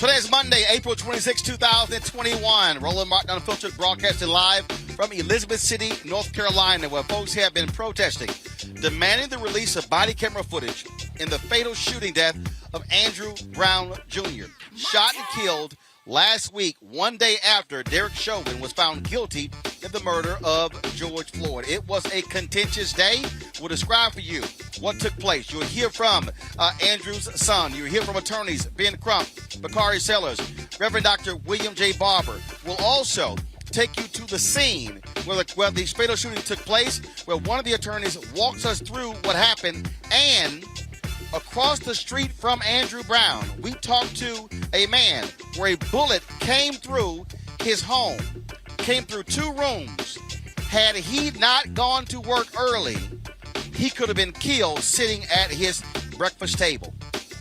Today is Monday, April 26, 2021. Roland Martin Unfiltered broadcasting live from Elizabeth City, North Carolina, where folks have been protesting, demanding the release of body camera footage in the fatal shooting death of Andrew Brown Jr., shot and killed last week, one day after Derek Chauvin was found guilty in the murder of George Floyd. It was a contentious day. We'll describe for you what took place. You'll hear from Andrew's son. You'll hear from attorneys Ben Crump, Bakari Sellers, Reverend Dr. William J. Barber. We'll also take you to the scene where the fatal shooting took place, where one of the attorneys walks us through what happened. And across the street from Andrew Brown, we talked to a man where a bullet came through his home, came through two rooms. Had he not gone to work early, he could have been killed sitting at his breakfast table.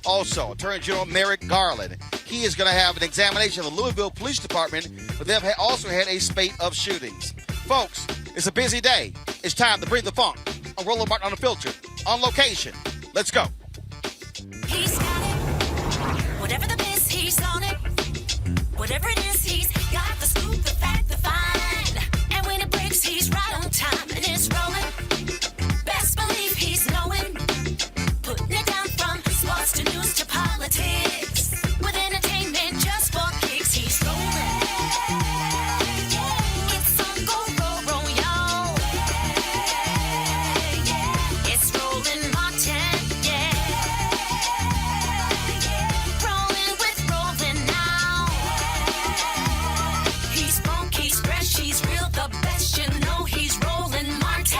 Also, Attorney General Merrick Garland, he is going to have an examination of the Louisville Police Department, but they've also had a spate of shootings. Folks, it's a busy day. It's time to bring the funk on Roland Martin Unfiltered, on location. Let's go. He's got it. Whatever the biz, he's on it. Whatever it is, he's got the scoop, the fact, the find. And when it breaks, he's right on time and it's rolling. Best believe he's knowing. Putting it down from sports to news to politics. With entertainment just for kicks, he's rolling. It's on go, roll, y'all. It's Roland Martin, rolling with Roland now. He's funky, he's fresh, he's real, the best, you know he's Roland Martin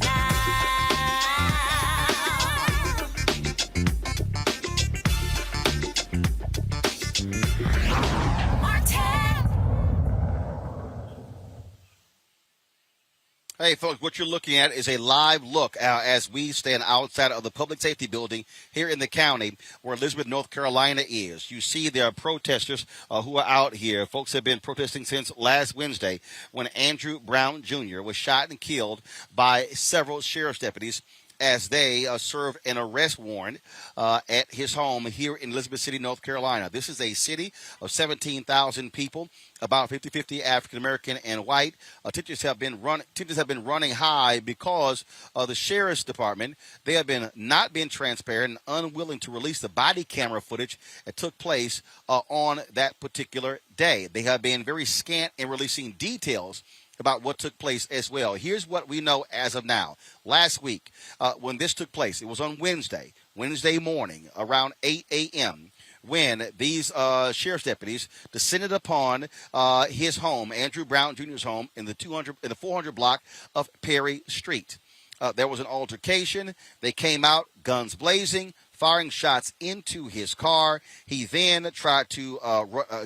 now. Hey, folks, what you're looking at is a live look as we stand outside of the public safety building here in the county where Elizabeth, North Carolina is. You see there are protesters who are out here. Folks have been protesting since last Wednesday when Andrew Brown Jr. was shot and killed by several sheriff's deputies as they serve an arrest warrant at his home here in Elizabeth City, North Carolina. This is a city of 17,000 people, about 50-50 African-American and white. Tensions have been running high because of the sheriff's department. They have been not being transparent and unwilling to release the body camera footage that took place on that particular day. They have been very scant in releasing details about what took place as well. Here's what we know as of now. Last week, when this took place, it was on Wednesday morning around 8 a.m. when these sheriff's deputies descended upon his home, Andrew Brown Jr.'s home, in the 400 block of Perry Street. There was an altercation. They came out, guns blazing, firing shots into his car. He then tried to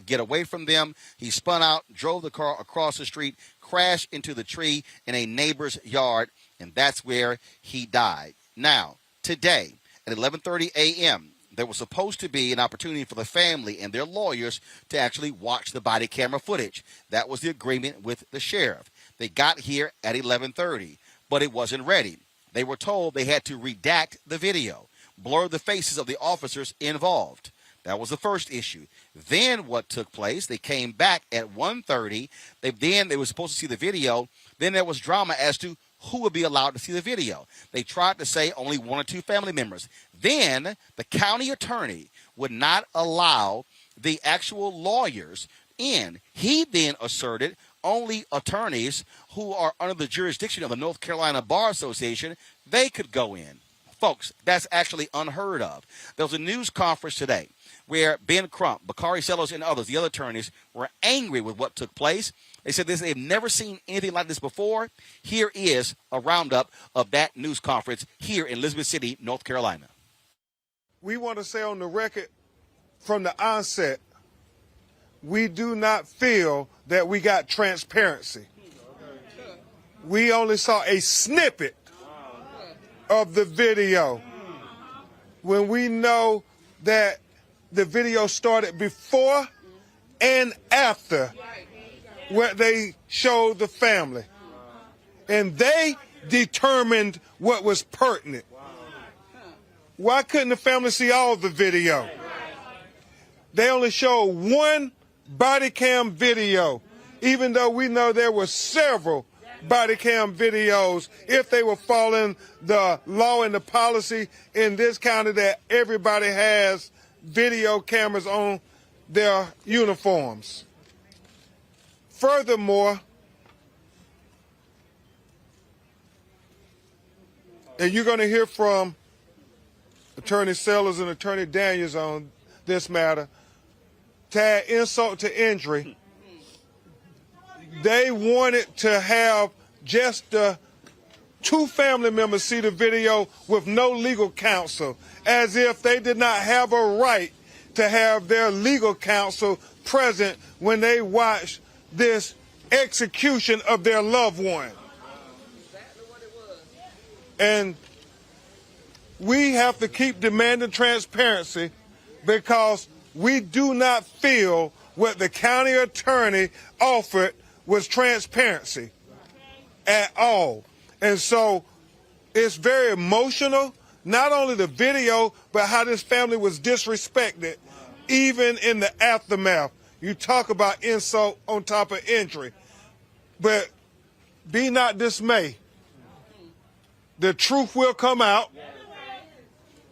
get away from them. He spun out, drove the car across the street, crashed into the tree in a neighbor's yard, and that's where he died. Now, today at 11:30 a.m., there was supposed to be an opportunity for the family and their lawyers to actually watch the body camera footage. That was the agreement with the sheriff. They got here at 11:30, but it wasn't ready. They were told they had to redact the video, blur the faces of the officers involved. That was the first issue. Then what took place, they came back at 1:30. They were supposed to see the video. Then there was drama as to who would be allowed to see the video. They tried to say only one or two family members. Then the county attorney would not allow the actual lawyers in. He then asserted only attorneys who are under the jurisdiction of the North Carolina Bar Association, they could go in. Folks, that's actually unheard of. There was a news conference today where Ben Crump, Bakari Sellers, and others, the other attorneys, were angry with what took place. They said they've never seen anything like this before. Here is a roundup of that news conference here in Elizabeth City, North Carolina. We want to say on the record from the onset, we do not feel that we got transparency. We only saw a snippet of the video when we know that the video started before and after what they showed the family. And they determined what was pertinent. Why couldn't the family see all the video? They only showed one body cam video, even though we know there were several body cam videos if they were following the law and the policy in this county that everybody has video cameras on their uniforms. Furthermore, and you're going to hear from Attorney Sellers and Attorney Daniels on this matter, to add insult to injury, they wanted to have just the two family members see the video with no legal counsel, as if they did not have a right to have their legal counsel present when they watched this execution of their loved one. And we have to keep demanding transparency because we do not feel what the county attorney offered was transparency at all. And so it's very emotional, not only the video, but how this family was disrespected, even in the aftermath. You talk about insult on top of injury. But be not dismayed. The truth will come out.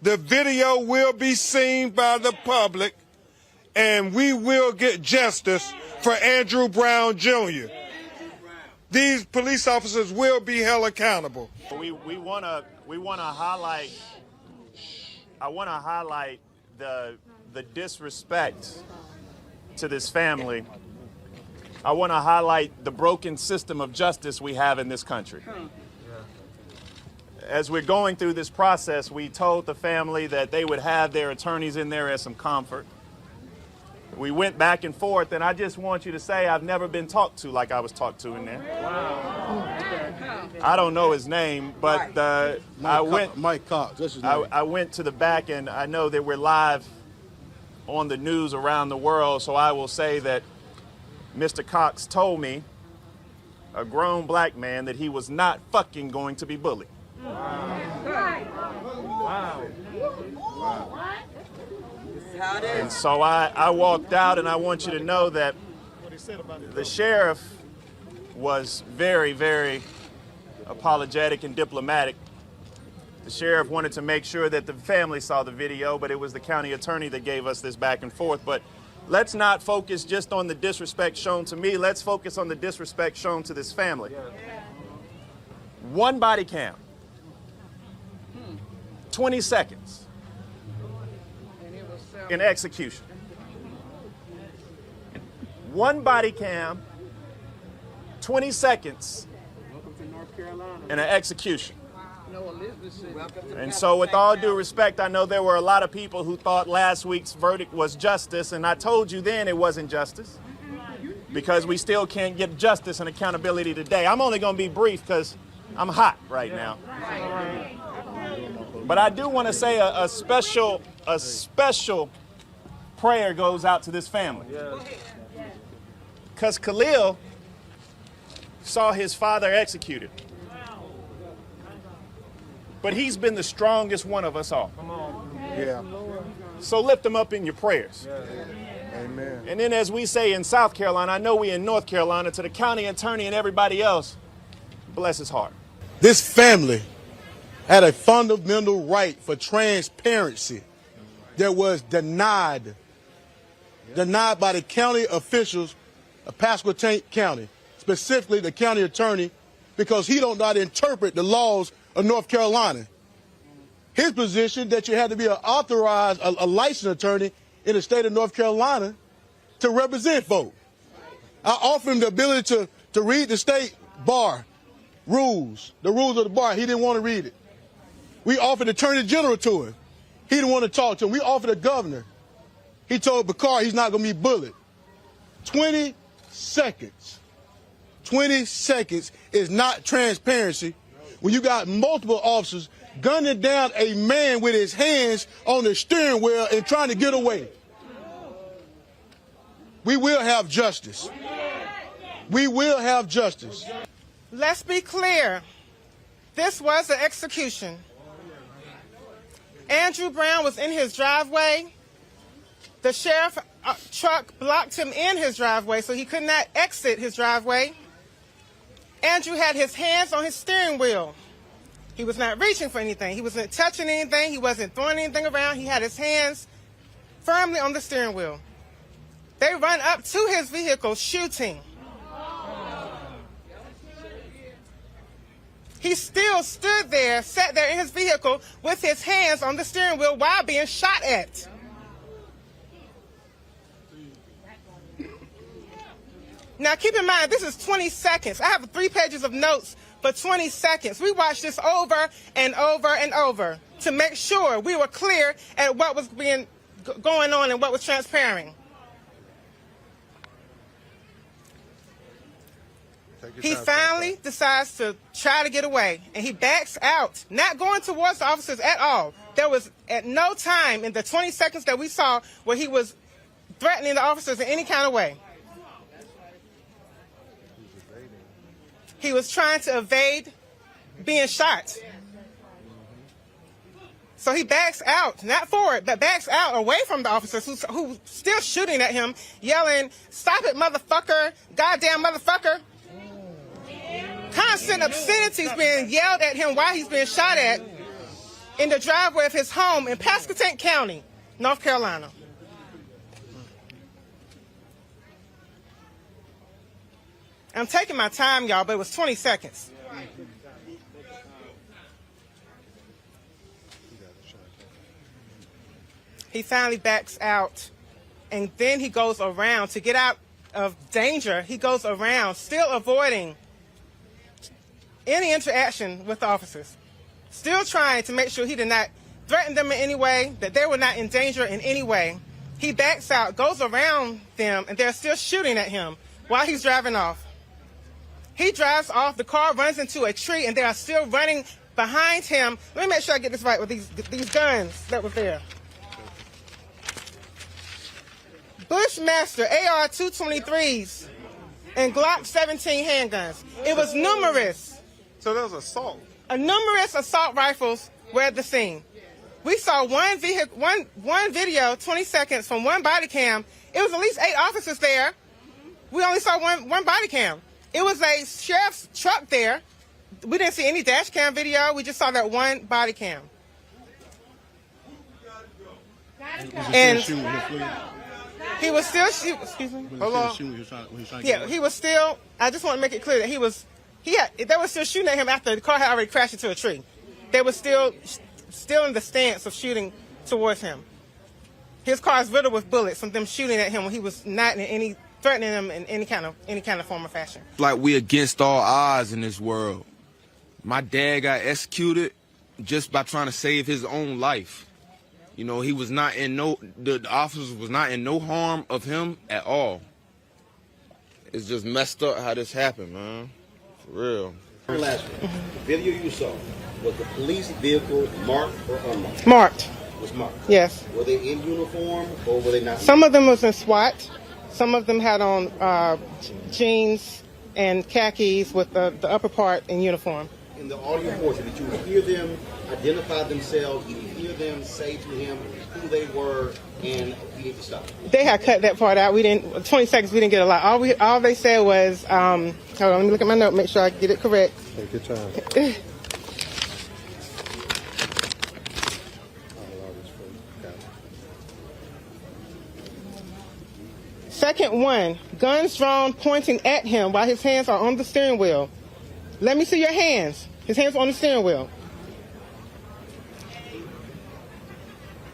The video will be seen by the public, and we will get justice for Andrew Brown Jr. These police officers will be held accountable. We want to highlight. I want to highlight the disrespect to this family. I want to highlight the broken system of justice we have in this country. As we're going through this process, we told the family that they would have their attorneys in there as some comfort. We went back and forth, and I just want you to say I've never been talked to like I was talked to in there. Wow. I don't know his name, but Mike Cox. That's his name. I went to the back, and I know that we're live on the news around the world, so I will say that Mr. Cox told me, a grown black man, that he was not fucking going to be bullied. Wow. And so I walked out, and I want you to know that the sheriff was very, very apologetic and diplomatic. The sheriff wanted to make sure that the family saw the video, but it was the county attorney that gave us this back and forth. But let's not focus just on the disrespect shown to me. Let's focus on the disrespect shown to this family. One body cam. 20 seconds in execution. One body cam, 20 seconds in an execution. And so with all due respect, I know there were a lot of people who thought last week's verdict was justice, and I told you then it wasn't justice because we still can't get justice and accountability today. I'm only going to be brief because I'm hot right now. But I do want to say a special prayer goes out to this family. Because Khalil saw his father executed. But he's been the strongest one of us all. Yeah. So lift him up in your prayers. Amen. And then as we say in South Carolina, I know we in North Carolina, to the county attorney and everybody else, bless his heart. This family had a fundamental right for transparency that was denied by the county officials of Pasquotank County, specifically the county attorney, because he don't know how to interpret the laws of North Carolina. His position that you had to be an authorized, a licensed attorney in the state of North Carolina to represent folk. I offered him the ability to read the state bar rules, the rules of the bar. He didn't want to read it. We offered the attorney general to him. He didn't want to talk to him. We offered the governor. He told Bakar he's not going to be bullied. 20 seconds. 20 seconds is not transparency when you got multiple officers gunning down a man with his hands on the steering wheel and trying to get away. We will have justice. We will have justice. Let's be clear. This was an execution. Andrew Brown was in his driveway. The sheriff truck blocked him in his driveway, so he could not exit his driveway. Andrew had his hands on his steering wheel. He was not reaching for anything. He wasn't touching anything. He wasn't throwing anything around. He had his hands firmly on the steering wheel. They run up to his vehicle shooting. He still stood there, sat there in his vehicle with his hands on the steering wheel while being shot at. Now, keep in mind, this is 20 seconds. I have 3 pages of notes for 20 seconds. We watched this over and over and over to make sure we were clear at what was going on and what was transpiring. He finally decides to try to get away, and he backs out, not going towards the officers at all. There was at no time in the 20 seconds that we saw where he was threatening the officers in any kind of way. He was trying to evade being shot. So he backs out, not forward, but backs out away from the officers who still shooting at him, yelling, "Stop it, motherfucker, goddamn motherfucker." Constant obscenities being yelled at him while he's being shot at in the driveway of his home in Pasquotank County, North Carolina. I'm taking my time, y'all, but it was 20 seconds. He finally backs out, and then he goes around to get out of danger. He goes around, still avoiding any interaction with the officers, still trying to make sure he did not threaten them in any way, that they were not in danger in any way. He backs out, goes around them, and they're still shooting at him while he's driving off. He drives off, the car runs into a tree, and they are still running behind him. Let me make sure I get this right with these guns that were there. Bushmaster AR-223s and Glock 17 handguns. It was numerous. So there was assault. Numerous assault rifles were at the scene. We saw one video, 20 seconds from one body cam. It was at least 8 officers there. We only saw one body cam. It was a sheriff's truck there. We didn't see any dash cam video. We just saw that one body cam. And he was still shooting. Excuse me. Hold on. Yeah, he was still. I just want to make it clear that they were still shooting at him after the car had already crashed into a tree. They were still in the stance of shooting towards him. His car is riddled with bullets from them shooting at him when he was not in any threatening them in any kind of form or fashion. Like, we against all odds in this world. My dad got executed just by trying to save his own life. You know, he was not in the officers was not in no harm of him at all. It's just messed up how this happened, man. For real. Last one. The video you saw, was the police vehicle marked or unmarked? Marked. It was marked. Yes. Were they in uniform or were they not? Some of them was in SWAT. Some of them had on jeans and khakis with the upper part in uniform. In the audio portion, did you hear them identify themselves? Did you hear them say to him who they were and we need to stop? They had cut that part out. 20 seconds, we didn't get a lot. All they said was, hold on, let me look at my note, make sure I get it correct. Take your time. Second one, guns drawn pointing at him while his hands are on the steering wheel. Let me see your hands. His hands are on the steering wheel.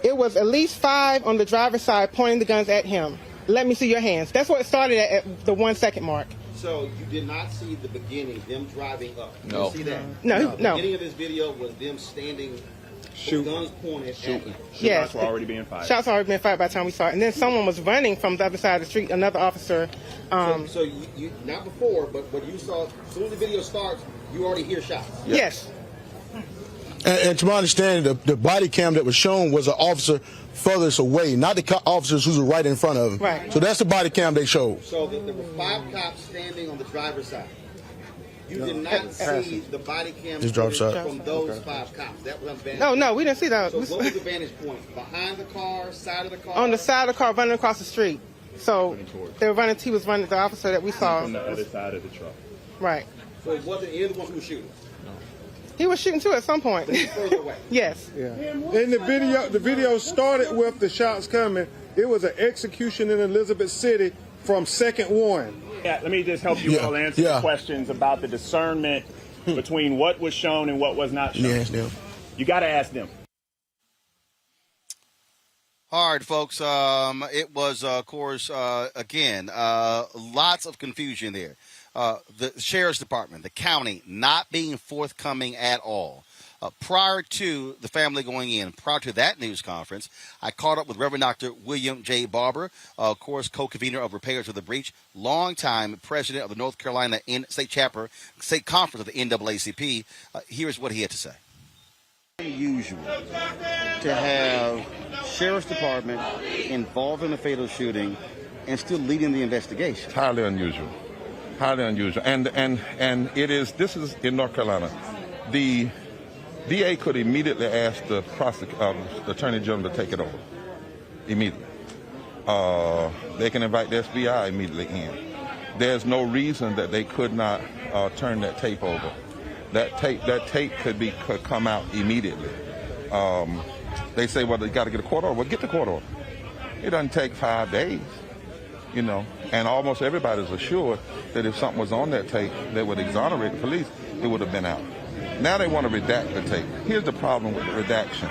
It was at least 5 on the driver's side pointing the guns at him. Let me see your hands. That's what it started at the 1 second mark. So you did not see the beginning, them driving up? No. You see that? No. The beginning of this video was them standing, guns pointed at him. Yes. Shots were already being fired. Shots already been fired by the time we saw it. And then someone was running from the other side of the street, another officer. So you not before, but what you saw, as soon as the video starts, you already hear shots. Yes. And to my understanding, the body cam that was shown was an officer furthest away, not the officers who were right in front of him. Right. So that's the body cam they showed. So there were 5 cops standing on the driver's side. You did not see the body cam Just drop shot. from those 5 cops. That was on vantage. No, we didn't see that. So what was the vantage point? Behind the car, side of the car? On the side of the car, running across the street. So they were running. He was running. The officer that we saw From the other side of the truck. Right. So it wasn't either one who was shooting. He was shooting too at some point. Further away. Yes. Yeah. In the video started with the shots coming. It was an execution in Elizabeth City from second one. Yeah, let me just help you all answer the questions about the discernment between what was shown and what was not shown. Yes, yeah. You got to ask them. All right, folks. It was, of course, again, lots of confusion there. The Sheriff's Department, the county, not being forthcoming at all. Prior to the family going in, prior to that news conference, I caught up with Reverend Dr. William J. Barber, of course, co-convener of Repairs of the Breach, longtime president of the North Carolina State Conference of the NAACP. Here's what he had to say. Unusual to have Sheriff's Department involved in a fatal shooting and still leading the investigation. It's highly unusual. Highly unusual. And this is in North Carolina. The DA could immediately ask the Attorney General to take it over. Immediately. They can invite the FBI immediately in. There's no reason that they could not turn that tape over. That tape could come out immediately. They say, well, they got to get a court order. Well, get the court order. It doesn't take 5 days, you know. And almost everybody's assured that if something was on that tape that would exonerate the police, it would have been out. Now they want to redact the tape. Here's the problem with the redaction.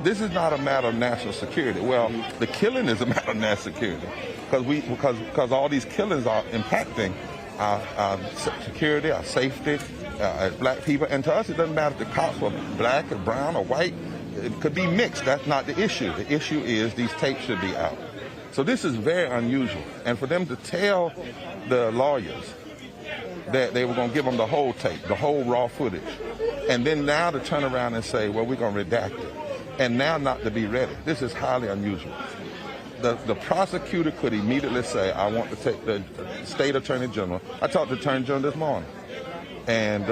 This is not a matter of national security. Well, the killing is a matter of national security because all these killings are impacting our security, our safety, as black people. And to us, it doesn't matter if the cops were black or brown or white. It could be mixed. That's not the issue. The issue is these tapes should be out. So this is very unusual. And for them to tell the lawyers that they were going to give them the whole tape, the whole raw footage, and then now to turn around and say, well, we're going to redact it, and now not to be ready. This is highly unusual. The prosecutor could immediately say, I want to take the state attorney general. I talked to the attorney general this morning. And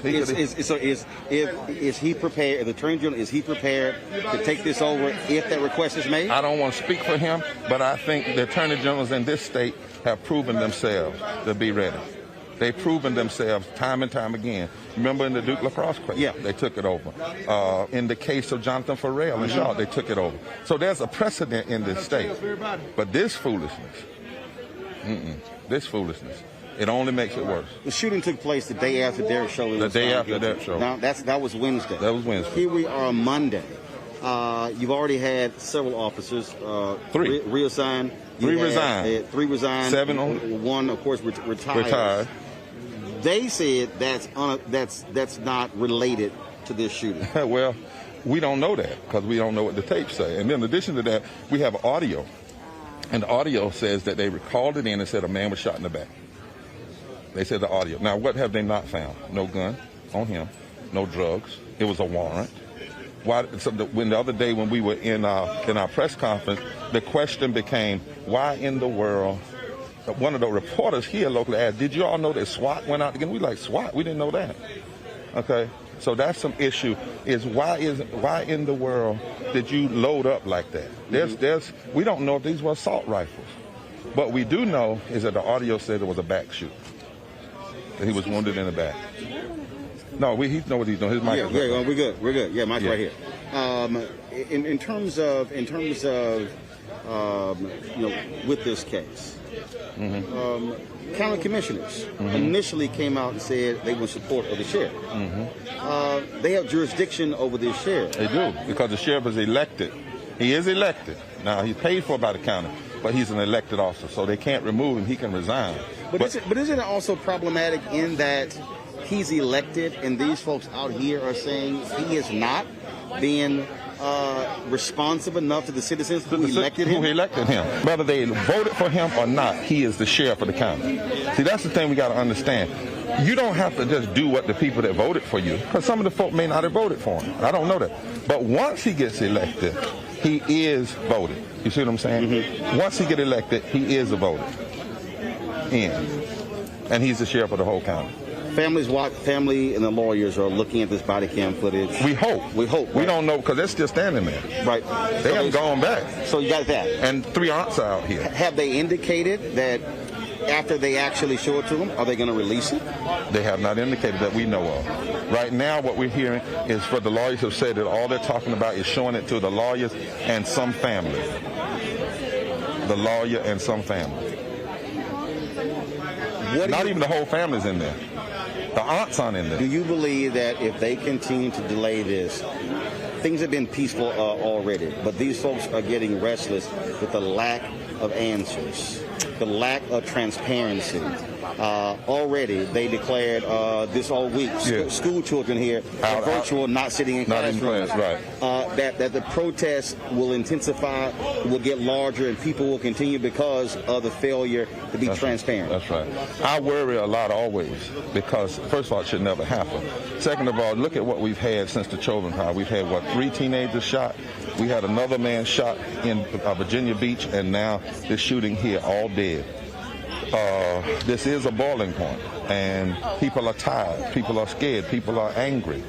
is he prepared? The attorney general, is he prepared to take this over if that request is made? I don't want to speak for him, but I think the attorney generals in this state have proven themselves to be ready. They've proven themselves time and time again. Remember in the Duke lacrosse case, yeah, they took it over. In the case of Jonathan Farrell and Shaw, they took it over. So there's a precedent in this state. But this foolishness, it only makes it worse. The shooting took place the day after Derek Chauvin. The day after Derek Chauvin. Now that was Wednesday. That was Wednesday. Here we are on Monday. You've already had several officers reassigned. Three resigned. 3 resigned. 7 on. 1, of course, retired. They said that's not related to this shooting. Well, we don't know that because we don't know what the tapes say. And then in addition to that, we have audio. And the audio says that they recalled it in and said a man was shot in the back. They said the audio. Now, what have they not found? No gun on him, no drugs. It was a warrant. When the other day when we were in our press conference, the question became, why in the world? One of the reporters here locally asked, did you all know that SWAT went out again? We like, SWAT? We didn't know that. Okay, so that's some issue, is why in the world did you load up like that? We don't know if these were assault rifles. What we do know is that the audio said it was a back shoot, that he was wounded in the back. No, he knows what he's doing. His mic is right. We're good. Yeah, mic's right here. In terms of with this case, county commissioners initially came out and said they were in support of the sheriff. They have jurisdiction over this sheriff. They do, because the sheriff is elected. He is elected. Now, he's paid for by the county, but he's an elected officer, so they can't remove him. He can resign. But isn't it also problematic in that he's elected and these folks out here are saying he is not being responsive enough to the citizens who elected him? Who elected him. Whether they voted for him or not, he is the sheriff of the county. See, that's the thing we got to understand. You don't have to just do what the people that voted for you, because some of the folk may not have voted for him. I don't know that. But once he gets elected, he is voted. You see what I'm saying? Once he gets elected, he is a voter. And he's the sheriff of the whole county. family and the lawyers are looking at this body cam footage. We hope. Right? We don't know because they're still standing there. Right. They haven't gone back. So you got that. And 3 aunts are out here. Have they indicated that after they actually show it to them, are they going to release it? They have not indicated that we know of. Right now, what we're hearing is for the lawyers have said that all they're talking about is showing it to the lawyers and some family. The lawyer and some family. Not even the whole family's in there. The aunts aren't in there. Do you believe that if they continue to delay this, things have been peaceful already, but these folks are getting restless with the lack of answers, the lack of transparency? Already, they declared this all week, school children here are virtual, not sitting in classrooms. That the protests will intensify, will get larger, and people will continue because of the failure to be transparent. That's right. I worry a lot always because, first of all, it should never happen. Second of all, look at what we've had since the Chauvin trial. We've had, 3 teenagers shot. We had another man shot in Virginia Beach, and now this shooting here, all dead. This is a boiling point, and people are tired, people are scared, people are angry,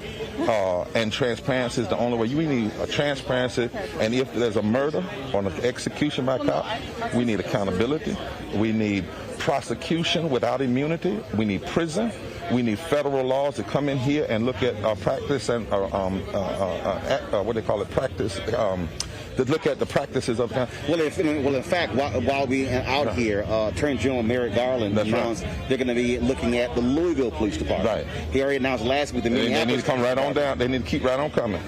and transparency is the only way. We need a transparency, and if there's a murder or an execution by cop, we need accountability. We need prosecution without immunity. We need prison. We need federal laws to come in here and look at practice and what they call it, practice. To look at the practices of the in fact, while we out here, Attorney General Merrick Garland announced they're going to be looking at the Louisville Police Department. Right. He already announced last week the Minneapolis. They need to come right on down. They need to keep right on coming.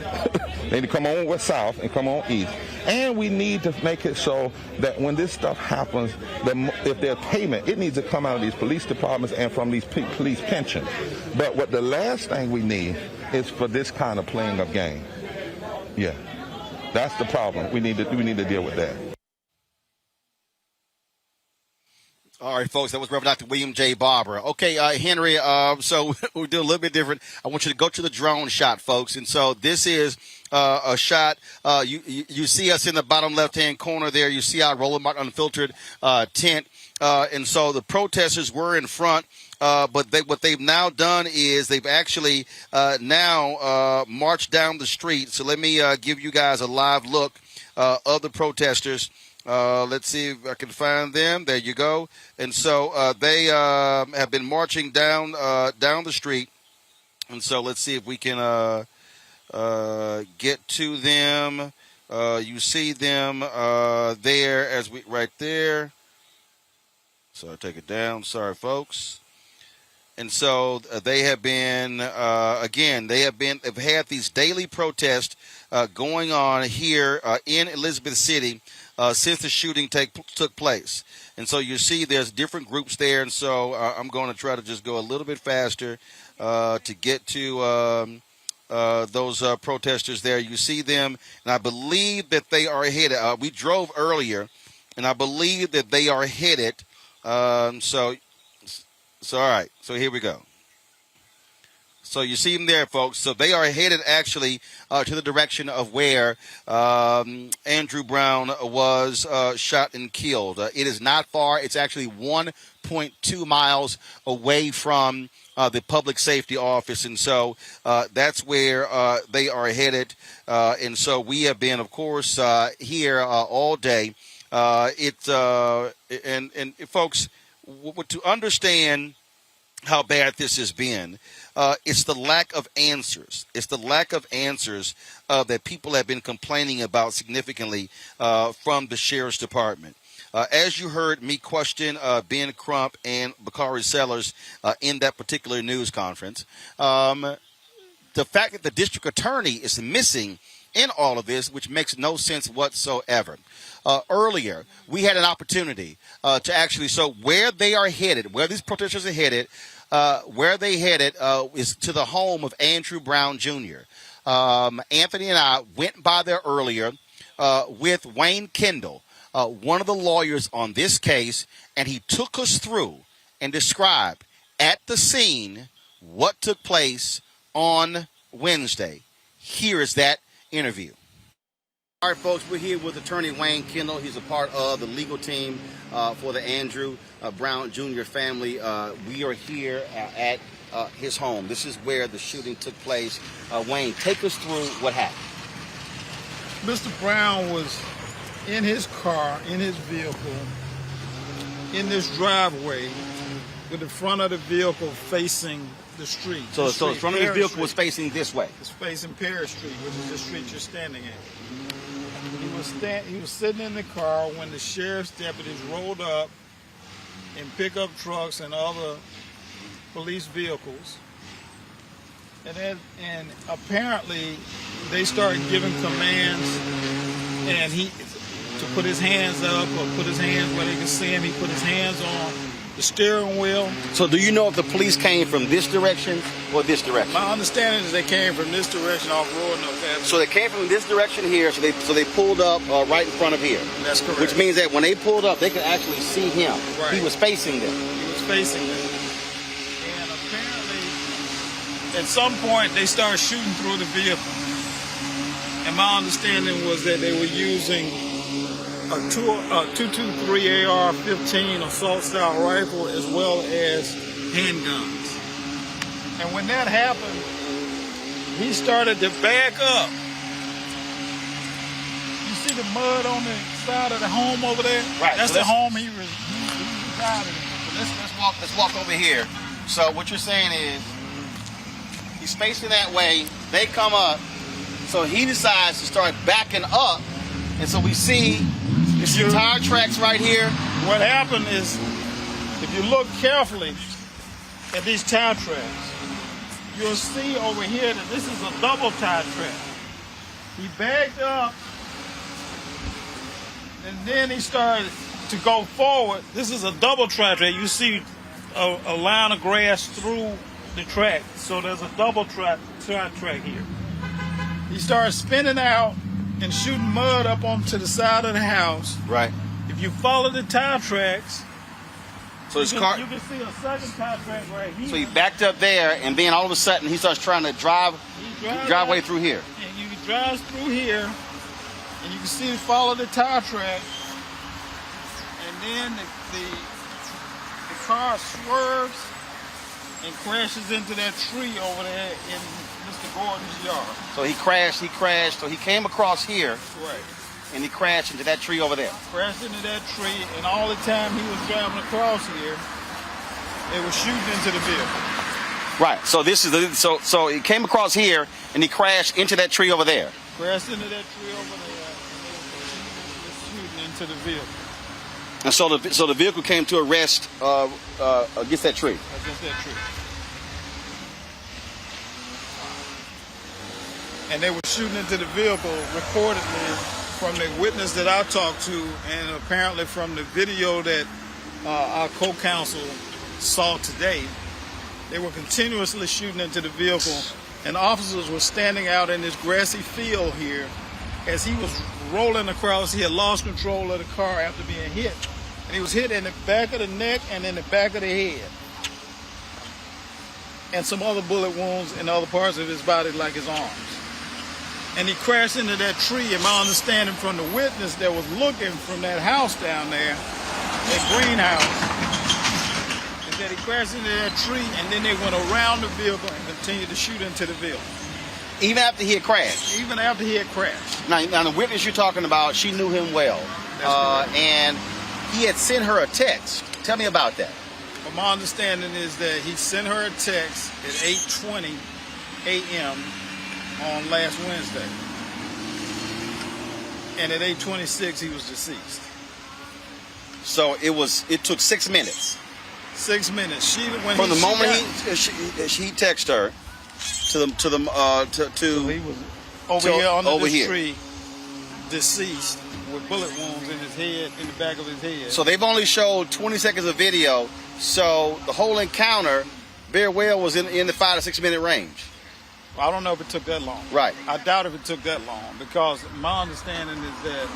They need to come on west south and come on east. And we need to make it so that when this stuff happens, that if there's payment, it needs to come out of these police departments and from these police pensions. But what the last thing we need is for this kind of playing of game. Yeah. That's the problem. We need to deal with that. All right, folks, that was Reverend Dr. William J. Barber. Okay, Henry, so we'll do a little bit different. I want you to go to the drone shot, folks. And so this is a shot. You see us in the bottom left-hand corner there. You see our Roland Martin Unfiltered tent. And so the protesters were in front. But what they've now done is they've actually now marched down the street. So let me give you guys a live look of the protesters. Let's see if I can find them. There you go. And so they have been marching down the street. And so let's see if we can get to them. You see them there as we right there. So I take it down. Sorry, folks. And so they have been, they've had these daily protests going on here in Elizabeth City since the shooting took place. And so you see there's different groups there. And so I'm going to try to just go a little bit faster to get to those protesters there. You see them, and I believe that they are headed. We drove earlier, and I believe that they are headed. So, all right. So here we go. So you see them there, folks. So they are headed actually to the direction of where Andrew Brown was shot and killed. It is not far. It's actually 1.2 miles away from the public safety office. And so that's where they are headed. And so we have been, of course, here all day. And folks, to understand how bad this has been, it's the lack of answers. It's the lack of answers that people have been complaining about significantly from the Sheriff's Department. As you heard me question Ben Crump and Bakari Sellers in that particular news conference, the fact that the district attorney is missing in all of this, which makes no sense whatsoever. Earlier, we had an opportunity to actually, so where they are headed, where these protesters are headed, is to the home of Andrew Brown Jr. Anthony and I went by there earlier with Wayne Kendall, one of the lawyers on this case, and he took us through and described at the scene what took place on Wednesday. Here is that interview. All right, folks, we're here with attorney Wayne Kendall. He's a part of the legal team for the Andrew Brown Jr. family. We are here at his home. This is where the shooting took place. Wayne, take us through what happened. Mr. Brown was in his car, in his vehicle, in this driveway, with the front of the vehicle facing the street. So the front of his vehicle Street. was facing this way. It's facing Perry Street, which is the street you're standing at. He was sitting in the car when the sheriff's deputies rolled up in pickup trucks and other police vehicles. And apparently they started giving commands, and he to put his hands up or put his hands where they could see him. He put his hands on the steering wheel. So do you know if the police came from this direction or this direction? My understanding is they came from this direction off Roland. So they came from this direction here, so they pulled up right in front of here. That's correct. Which means that when they pulled up, they could actually see him. Right. He was facing them. He was facing them. And apparently, at some point, they started shooting through the vehicle. And my understanding was that they were using a 223 AR-15 assault-style rifle as well as handguns. And when that happened, he started to back up. You see the mud on the side of the home over there? Right. That's So the home he resided in. So let's walk over here. So what you're saying is he's facing that way. They come up. So he decides to start backing up. And so we see tire tracks right here. What happened is, if you look carefully at these tire tracks, you'll see over here that this is a double tire track. He backed up, and then he started to go forward. This is a double tire track. You see a line of grass through the track, so there's a double tire track here. He started spinning out and shooting mud up onto the side of the house. Right. If you follow the tire tracks, So his you car. can see a second tire track right here. So he backed up there, and then all of a sudden he starts trying to drive way through here. And you drive through here, and you can see follow the tire track, and then the car swerves and crashes into that tree over there in Mr. Gordon's yard. So he crashed. So he came across here, Right. and he crashed into that tree over there. Crashed into that tree, and all the time he was driving across here, they were shooting into the vehicle. Right. So this is so he came across here, and he crashed into that tree over there. Crashed into that tree over there, and they were shooting into the vehicle. And so the vehicle came to a rest against that tree. Against that tree. And they were shooting into the vehicle, reportedly, from the witness that I talked to, and apparently from the video that our co-counsel saw today. They were continuously shooting into the vehicle, and officers were standing out in this grassy field here as he was rolling across. He had lost control of the car after being hit, and he was hit in the back of the neck and in the back of the head, and some other bullet wounds in other parts of his body, like his arms. And he crashed into that tree. And my understanding from the witness that was looking from that house down there, that greenhouse, is that he crashed into that tree, and then they went around the vehicle and continued to shoot into the vehicle. Even after he had crashed. Even after he had crashed. Now the witness you're talking about, she knew him well, and he had sent her a text. Tell me about that. Well, my understanding is that he sent her a text at 8:20 a.m. on last Wednesday, and at 8:26 he was deceased. So it took 6 minutes. 6 minutes. From the moment he texted her to he was over here under this tree, deceased with bullet wounds in his head, in the back of his head. So they've only showed 20 seconds of video. So the whole encounter very well was in the 5 to 6 minute range. I don't know if it took that long. Right. I doubt if it took that long, because my understanding is that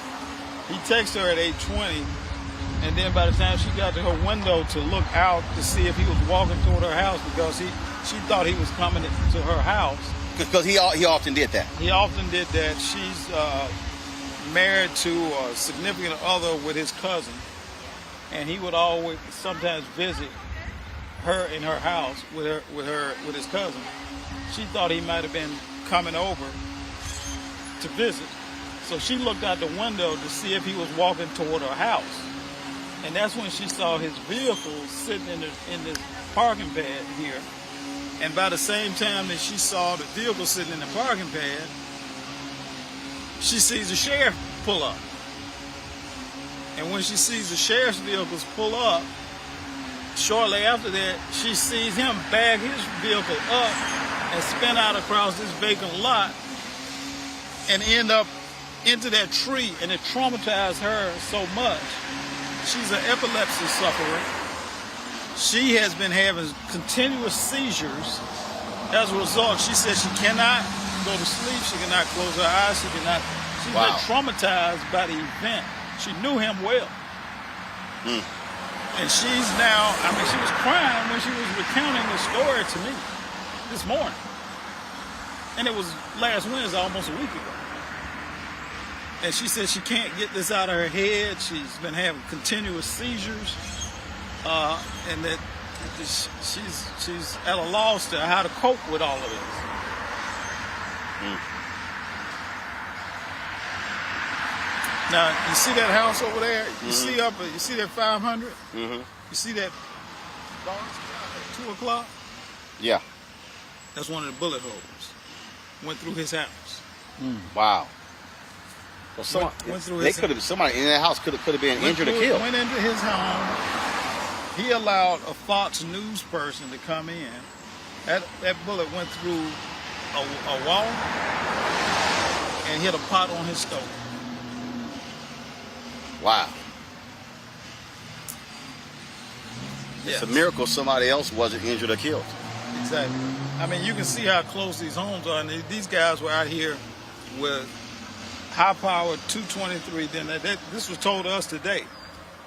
he texted her at 8:20, and then by the time she got to her window to look out to see if he was walking toward her house, because she thought he was coming to her house. Because he often did that. He often did that. She's married to a significant other with his cousin, and he would always sometimes visit her in her house with his cousin. She thought he might have been coming over to visit. So she looked out the window to see if he was walking toward her house. And that's when she saw his vehicle sitting in this parking pad here. And by the same time that she saw the vehicle sitting in the parking pad, she sees the sheriff pull up. And when she sees the sheriff's vehicles pull up, shortly after that, she sees him bag his vehicle up and spin out across this vacant lot and end up into that tree, and it traumatized her so much. She's an epilepsy sufferer. She has been having continuous seizures. As a result, she said she cannot go to sleep, she cannot close her eyes, she's been traumatized by the event. She knew him well. And she's now, she was crying when she was recounting the story to me this morning. And it was last Wednesday, almost a week ago. And she said she can't get this out of her head. She's been having continuous seizures. And that she's at a loss to how to cope with all of this. Now, you see that house over there? You see that 500? You see that at 2 o'clock? Yeah. That's one of the bullet holes. Went through his house. Wow. Well, somebody in that house could have been injured or killed. Went into his home. He allowed a Fox News person to come in. That bullet went through a wall and hit a pot on his stove. Wow. Yes. It's a miracle somebody else wasn't injured or killed. Exactly. You can see how close these homes are. And these guys were out here with high-powered 223. This was told to us today,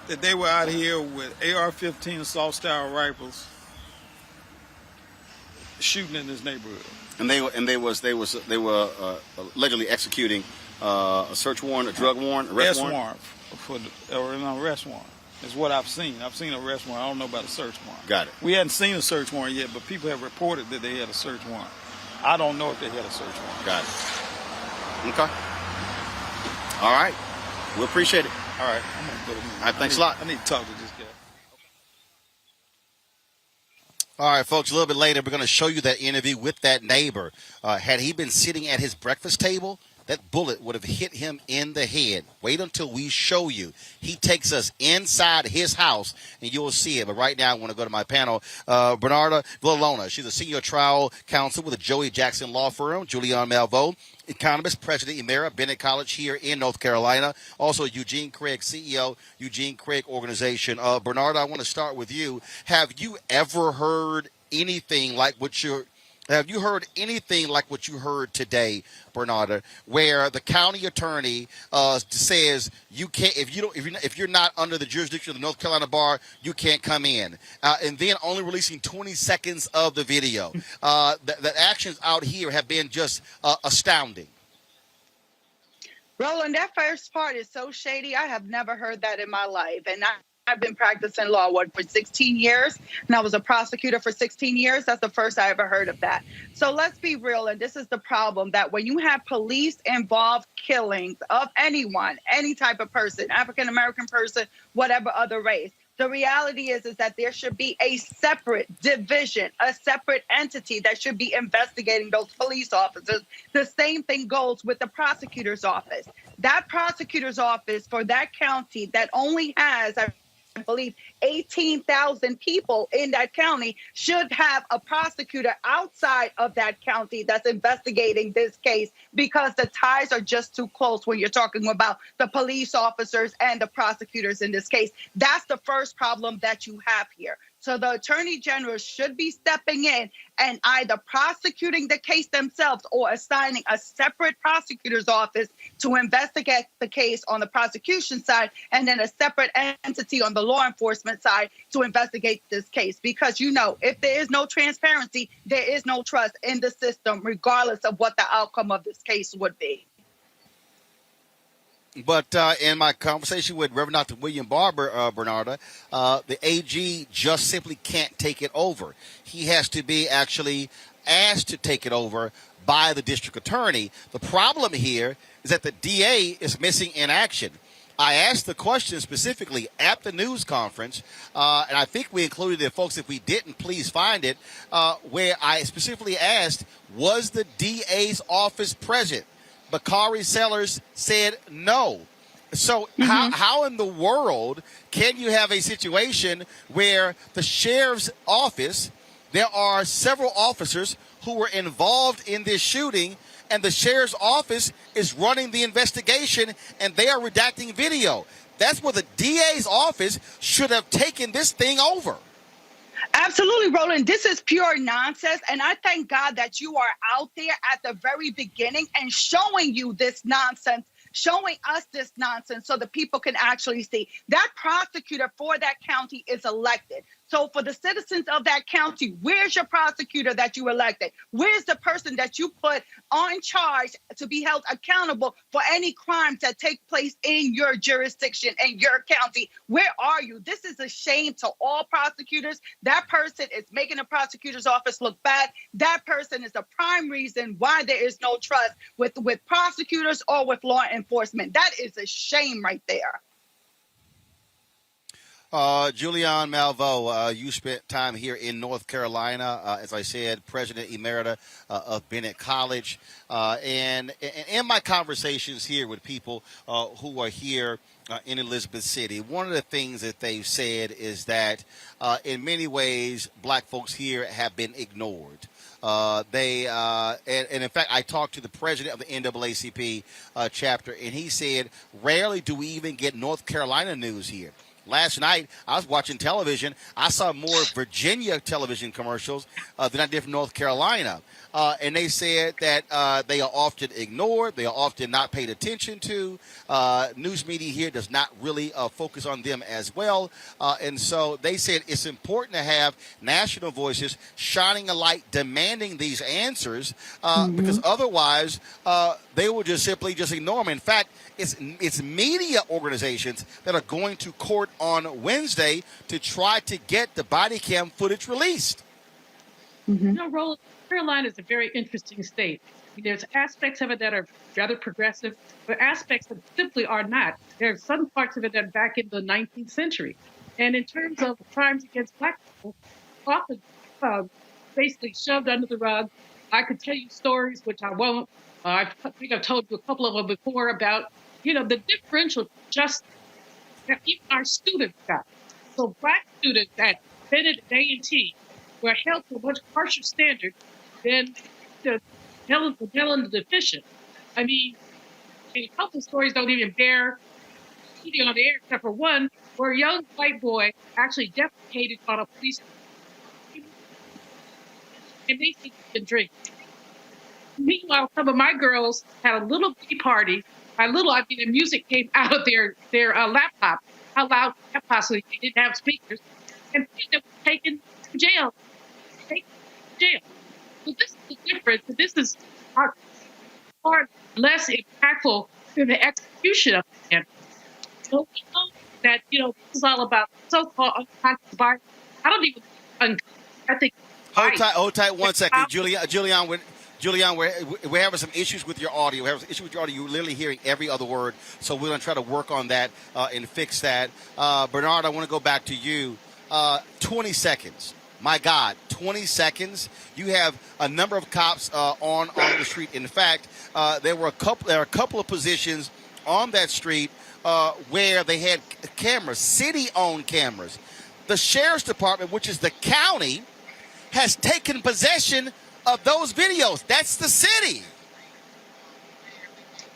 that they were out here with AR-15 assault-style rifles shooting in this neighborhood. And they were allegedly executing a search warrant, a drug warrant, arrest warrant. Arrest warrant is what I've seen. I've seen an arrest warrant. I don't know about a search warrant. Got it. We hadn't seen a search warrant yet, but people have reported that they had a search warrant. I don't know if they had a search warrant. Got it. Okay. All right. We appreciate it. All right. I'm gonna go to All right. Thanks a lot. I need to talk to this guy. All right, folks, a little bit later, we're going to show you that interview with that neighbor. Had he been sitting at his breakfast table, that bullet would have hit him in the head. Wait until we show you. He takes us inside his house, and you'll see it. But right now, I want to go to my panel. Bernarda Villalona, she's a senior trial counsel with the Joey Jackson Law Firm. Julian Malveaux, economist, president emerita, Bennett College here in North Carolina. Also, Eugene Craig, CEO, Eugene Craig Organization. Bernarda, I want to start with you. Have you ever heard anything like what you heard today, Bernarda, where the county attorney says you can't, if you're not under the jurisdiction of the North Carolina bar, you can't come in, and then only releasing 20 seconds of the video? The actions out here have been just astounding. Roland, that first part is so shady. I have never heard that in my life, and I've been practicing law, for 16 years, and I was a prosecutor for 16 years. That's the first I ever heard of that. So let's be real, and this is the problem, that when you have police-involved killings of anyone, any type of person, African-American person, whatever other race, the reality is that there should be a separate division, a separate entity that should be investigating those police officers. The same thing goes with the prosecutor's office. That prosecutor's office for that county that only has, I believe, 18,000 people in that county should have a prosecutor outside of that county that's investigating this case, because the ties are just too close when you're talking about the police officers and the prosecutors in this case. That's the first problem that you have here. So the attorney general should be stepping in and either prosecuting the case themselves or assigning a separate prosecutor's office to investigate the case on the prosecution side, and then a separate entity on the law enforcement side to investigate this case. Because, if there is no transparency, there is no trust in the system, regardless of what the outcome of this case would be. But in my conversation with Reverend Dr. William Barber, Bernarda, the AG just simply can't take it over. He has to be actually asked to take it over by the district attorney. The problem here is that the DA is missing in action. I asked the question specifically at the news conference, and I think we included it, folks. If we didn't, please find it, where I specifically asked, was the DA's office present? Bakari Sellers said no. So how in the world can you have a situation where the sheriff's office, there are several officers who were involved in this shooting, and the sheriff's office is running the investigation and they are redacting video? That's where the DA's office should have taken this thing over. Absolutely, Roland. This is pure nonsense. And I thank God that you are out there at the very beginning and showing you this nonsense, showing us this nonsense so the people can actually see. That prosecutor for that county is elected. So for the citizens of that county, where's your prosecutor that you elected? Where's the person that you put on charge to be held accountable for any crimes that take place in your jurisdiction and your county? Where are you? This is a shame to all prosecutors. That person is making the prosecutor's office look bad. That person is the prime reason why there is no trust with prosecutors or with law enforcement. That is a shame right there. Julian Malveaux, you spent time here in North Carolina, as I said, President Emerita of Bennett College. And in my conversations here with people who are here in Elizabeth City, one of the things that they've said is that in many ways, black folks here have been ignored. And in fact, I talked to the president of the NAACP chapter, and he said, rarely do we even get North Carolina news here. Last night, I was watching television. I saw more Virginia television commercials than I did from North Carolina. And they said that they are often ignored. They are often not paid attention to. News media here does not really focus on them as well. And so they said it's important to have national voices shining a light, demanding these answers, because otherwise they will just simply just ignore them. In fact, it's media organizations that are going to court on Wednesday to try to get the body cam footage released. Roland, Carolina is a very interesting state. There's aspects of it that are rather progressive, but aspects that simply are not. There are some parts of it that are back in the 19th century. And in terms of crimes against black people, often basically shoved under the rug. I could tell you stories, which I won't. I think I've told you a couple of them before about, the differential justice that even our students got. So black students at Bennett and A&T were held to a much harsher standard than the Helen the deficient. I mean, a couple of stories don't even bear putting on the air, except for one where a young white boy actually defecated on a police and they think he can drink. Meanwhile, some of my girls had a little tea party. By little, I mean the music came out of their laptop. How loud possibly they didn't have speakers, and they were taken to jail. So this is the difference. This is far less impactful than the execution of the campaign. So we know that this is all about so-called unconscious bias. I don't even. I think. Hold tight 1 second, Julian, we're having some issues with your audio. We're having some issues with your audio. You're literally hearing every other word. So we're going to try to work on that and fix that. Bernard, I want to go back to you. 20 seconds. My God, 20 seconds. You have a number of cops on the street. In fact, there are a couple of positions on that street where they had cameras, city-owned cameras. The sheriff's department, which is the county, has taken possession of those videos. That's the city.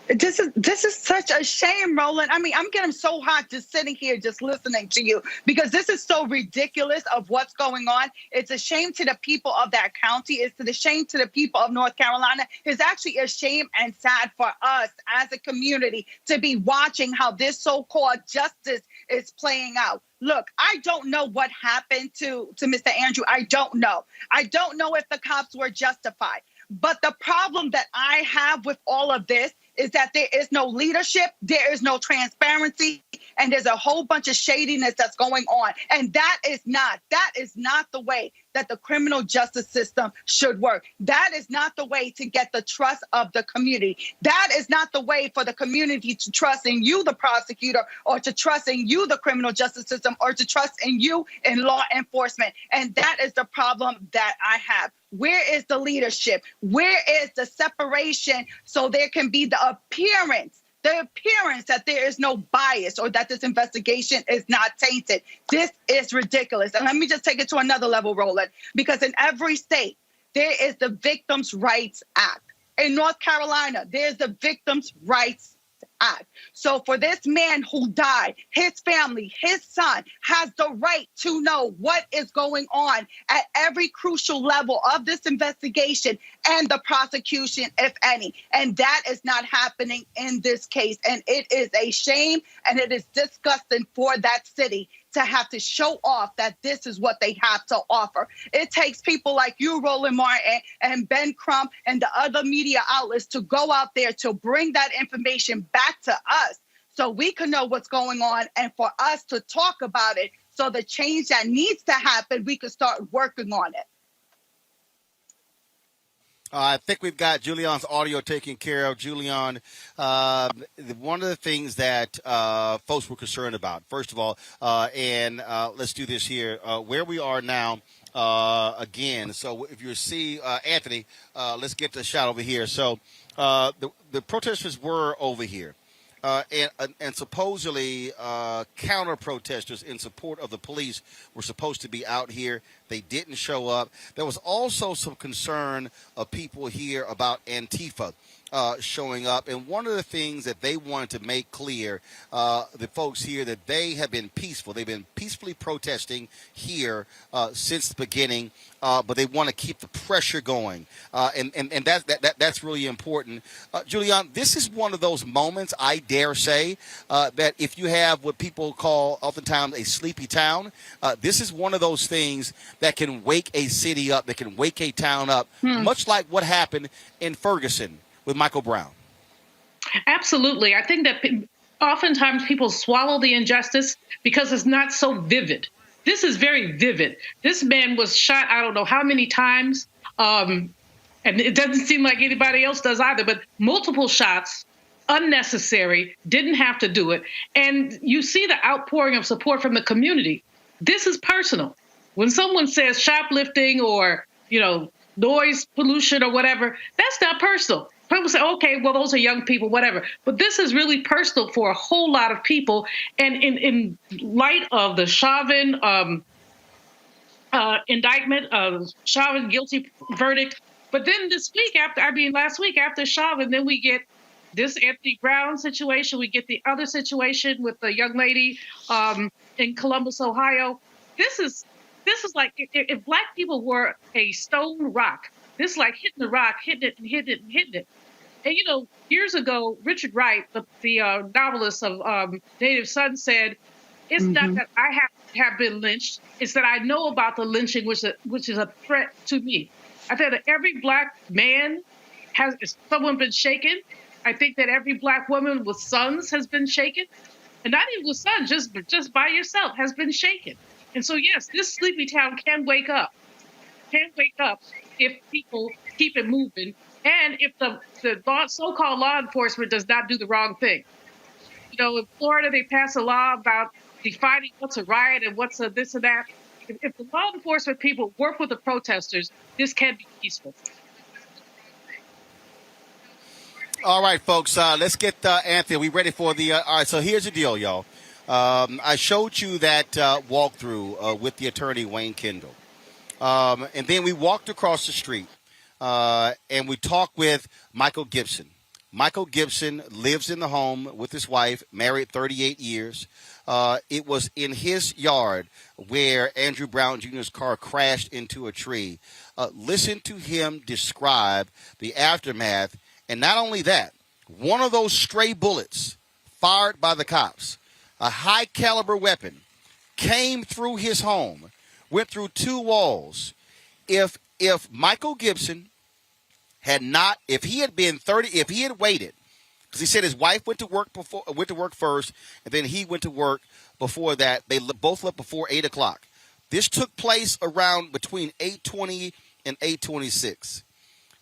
This is such a shame, Roland. I mean, I'm getting so hot just sitting here, just listening to you, because this is so ridiculous of what's going on. It's a shame to the people of that county. It's a shame to the people of North Carolina. It's actually a shame and sad for us as a community to be watching how this so-called justice is playing out. Look, I don't know what happened to Mr. Andrew. I don't know. I don't know if the cops were justified. But the problem that I have with all of this is that there is no leadership, there is no transparency, and there's a whole bunch of shadiness that's going on. And that is not the way that the criminal justice system should work. That is not the way to get the trust of the community. That is not the way for the community to trust in you, the prosecutor, or to trust in you, the criminal justice system, or to trust in you in law enforcement. And that is the problem that I have. Where is the leadership? Where is the separation so there can be the appearance that there is no bias or that this investigation is not tainted? This is ridiculous. And let me just take it to another level, Roland, because in every state, there is the Victims' Rights Act. In North Carolina, there's the Victims' Rights Act. So for this man who died, his family, his son has the right to know what is going on at every crucial level of this investigation and the prosecution, if any. And that is not happening in this case. And it is a shame and it is disgusting for that city to have to show off that this is what they have to offer. It takes people like you, Roland Martin, and Ben Crump, and the other media outlets to go out there to bring that information back to us so we can know what's going on and for us to talk about it so the change that needs to happen, we can start working on it. I think we've got Julian's audio taken care of. Julian, one of the things that folks were concerned about, first of all, and let's do this here, where we are now, again. So if you see Anthony, let's get the shot over here. So the protesters were over here. And supposedly counter-protesters in support of the police were supposed to be out here. They didn't show up. There was also some concern of people here about Antifa showing up. And one of the things that they wanted to make clear, the folks here, that they have been peaceful. They've been peacefully protesting here since the beginning, but they want to keep the pressure going. And that's really important. Julian, this is one of those moments, I dare say, that if you have what people call oftentimes a sleepy town, this is one of those things that can wake a city up, that can wake a town up, much like what happened in Ferguson with Michael Brown. Absolutely. I think that oftentimes people swallow the injustice because it's not so vivid. This is very vivid. This man was shot, I don't know how many times, and it doesn't seem like anybody else does either, but multiple shots, unnecessary, didn't have to do it. And you see the outpouring of support from the community. This is personal. When someone says shoplifting or, noise pollution or whatever, that's not personal. People say, okay, well, those are young people, whatever. But this is really personal for a whole lot of people. And in light of the Chauvin indictment, Chauvin guilty verdict. But then last week after Chauvin, then we get this Anthony Brown situation. We get the other situation with the young lady in Columbus, Ohio. This is like if Black people were a stone rock. This is like hitting the rock, hitting it and hitting it and hitting it. And, years ago, Richard Wright, the novelist of Native Son, said, it's not that I have been lynched, it's that I know about the lynching, which is a threat to me. I think that every Black man has someone been shaken. I think that every Black woman with sons has been shaken. And not even with sons, just by yourself has been shaken. And so, yes, this sleepy town can wake up. If people keep it moving, and if the so-called law enforcement does not do the wrong thing. In Florida, they pass a law about defining what's a riot and what's a this and that. If the law enforcement people work with the protesters, this can be peaceful. All right, folks, let's get Anthony. We ready for the all right, so here's the deal, y'all. I showed you that walkthrough with the attorney, Wayne Kendall. And then we walked across the street and we talked with Michael Gibson. Michael Gibson lives in the home with his wife, married 38 years. It was in his yard where Andrew Brown Jr.'s car crashed into a tree. Listen to him describe the aftermath. And not only that, one of those stray bullets fired by the cops, a high-caliber weapon, came through his home, went through two walls. If Michael Gibson had waited because he said his wife went to work first, and then he went to work before that. They both left before 8 o'clock. This took place around between 8:20 and 8:26.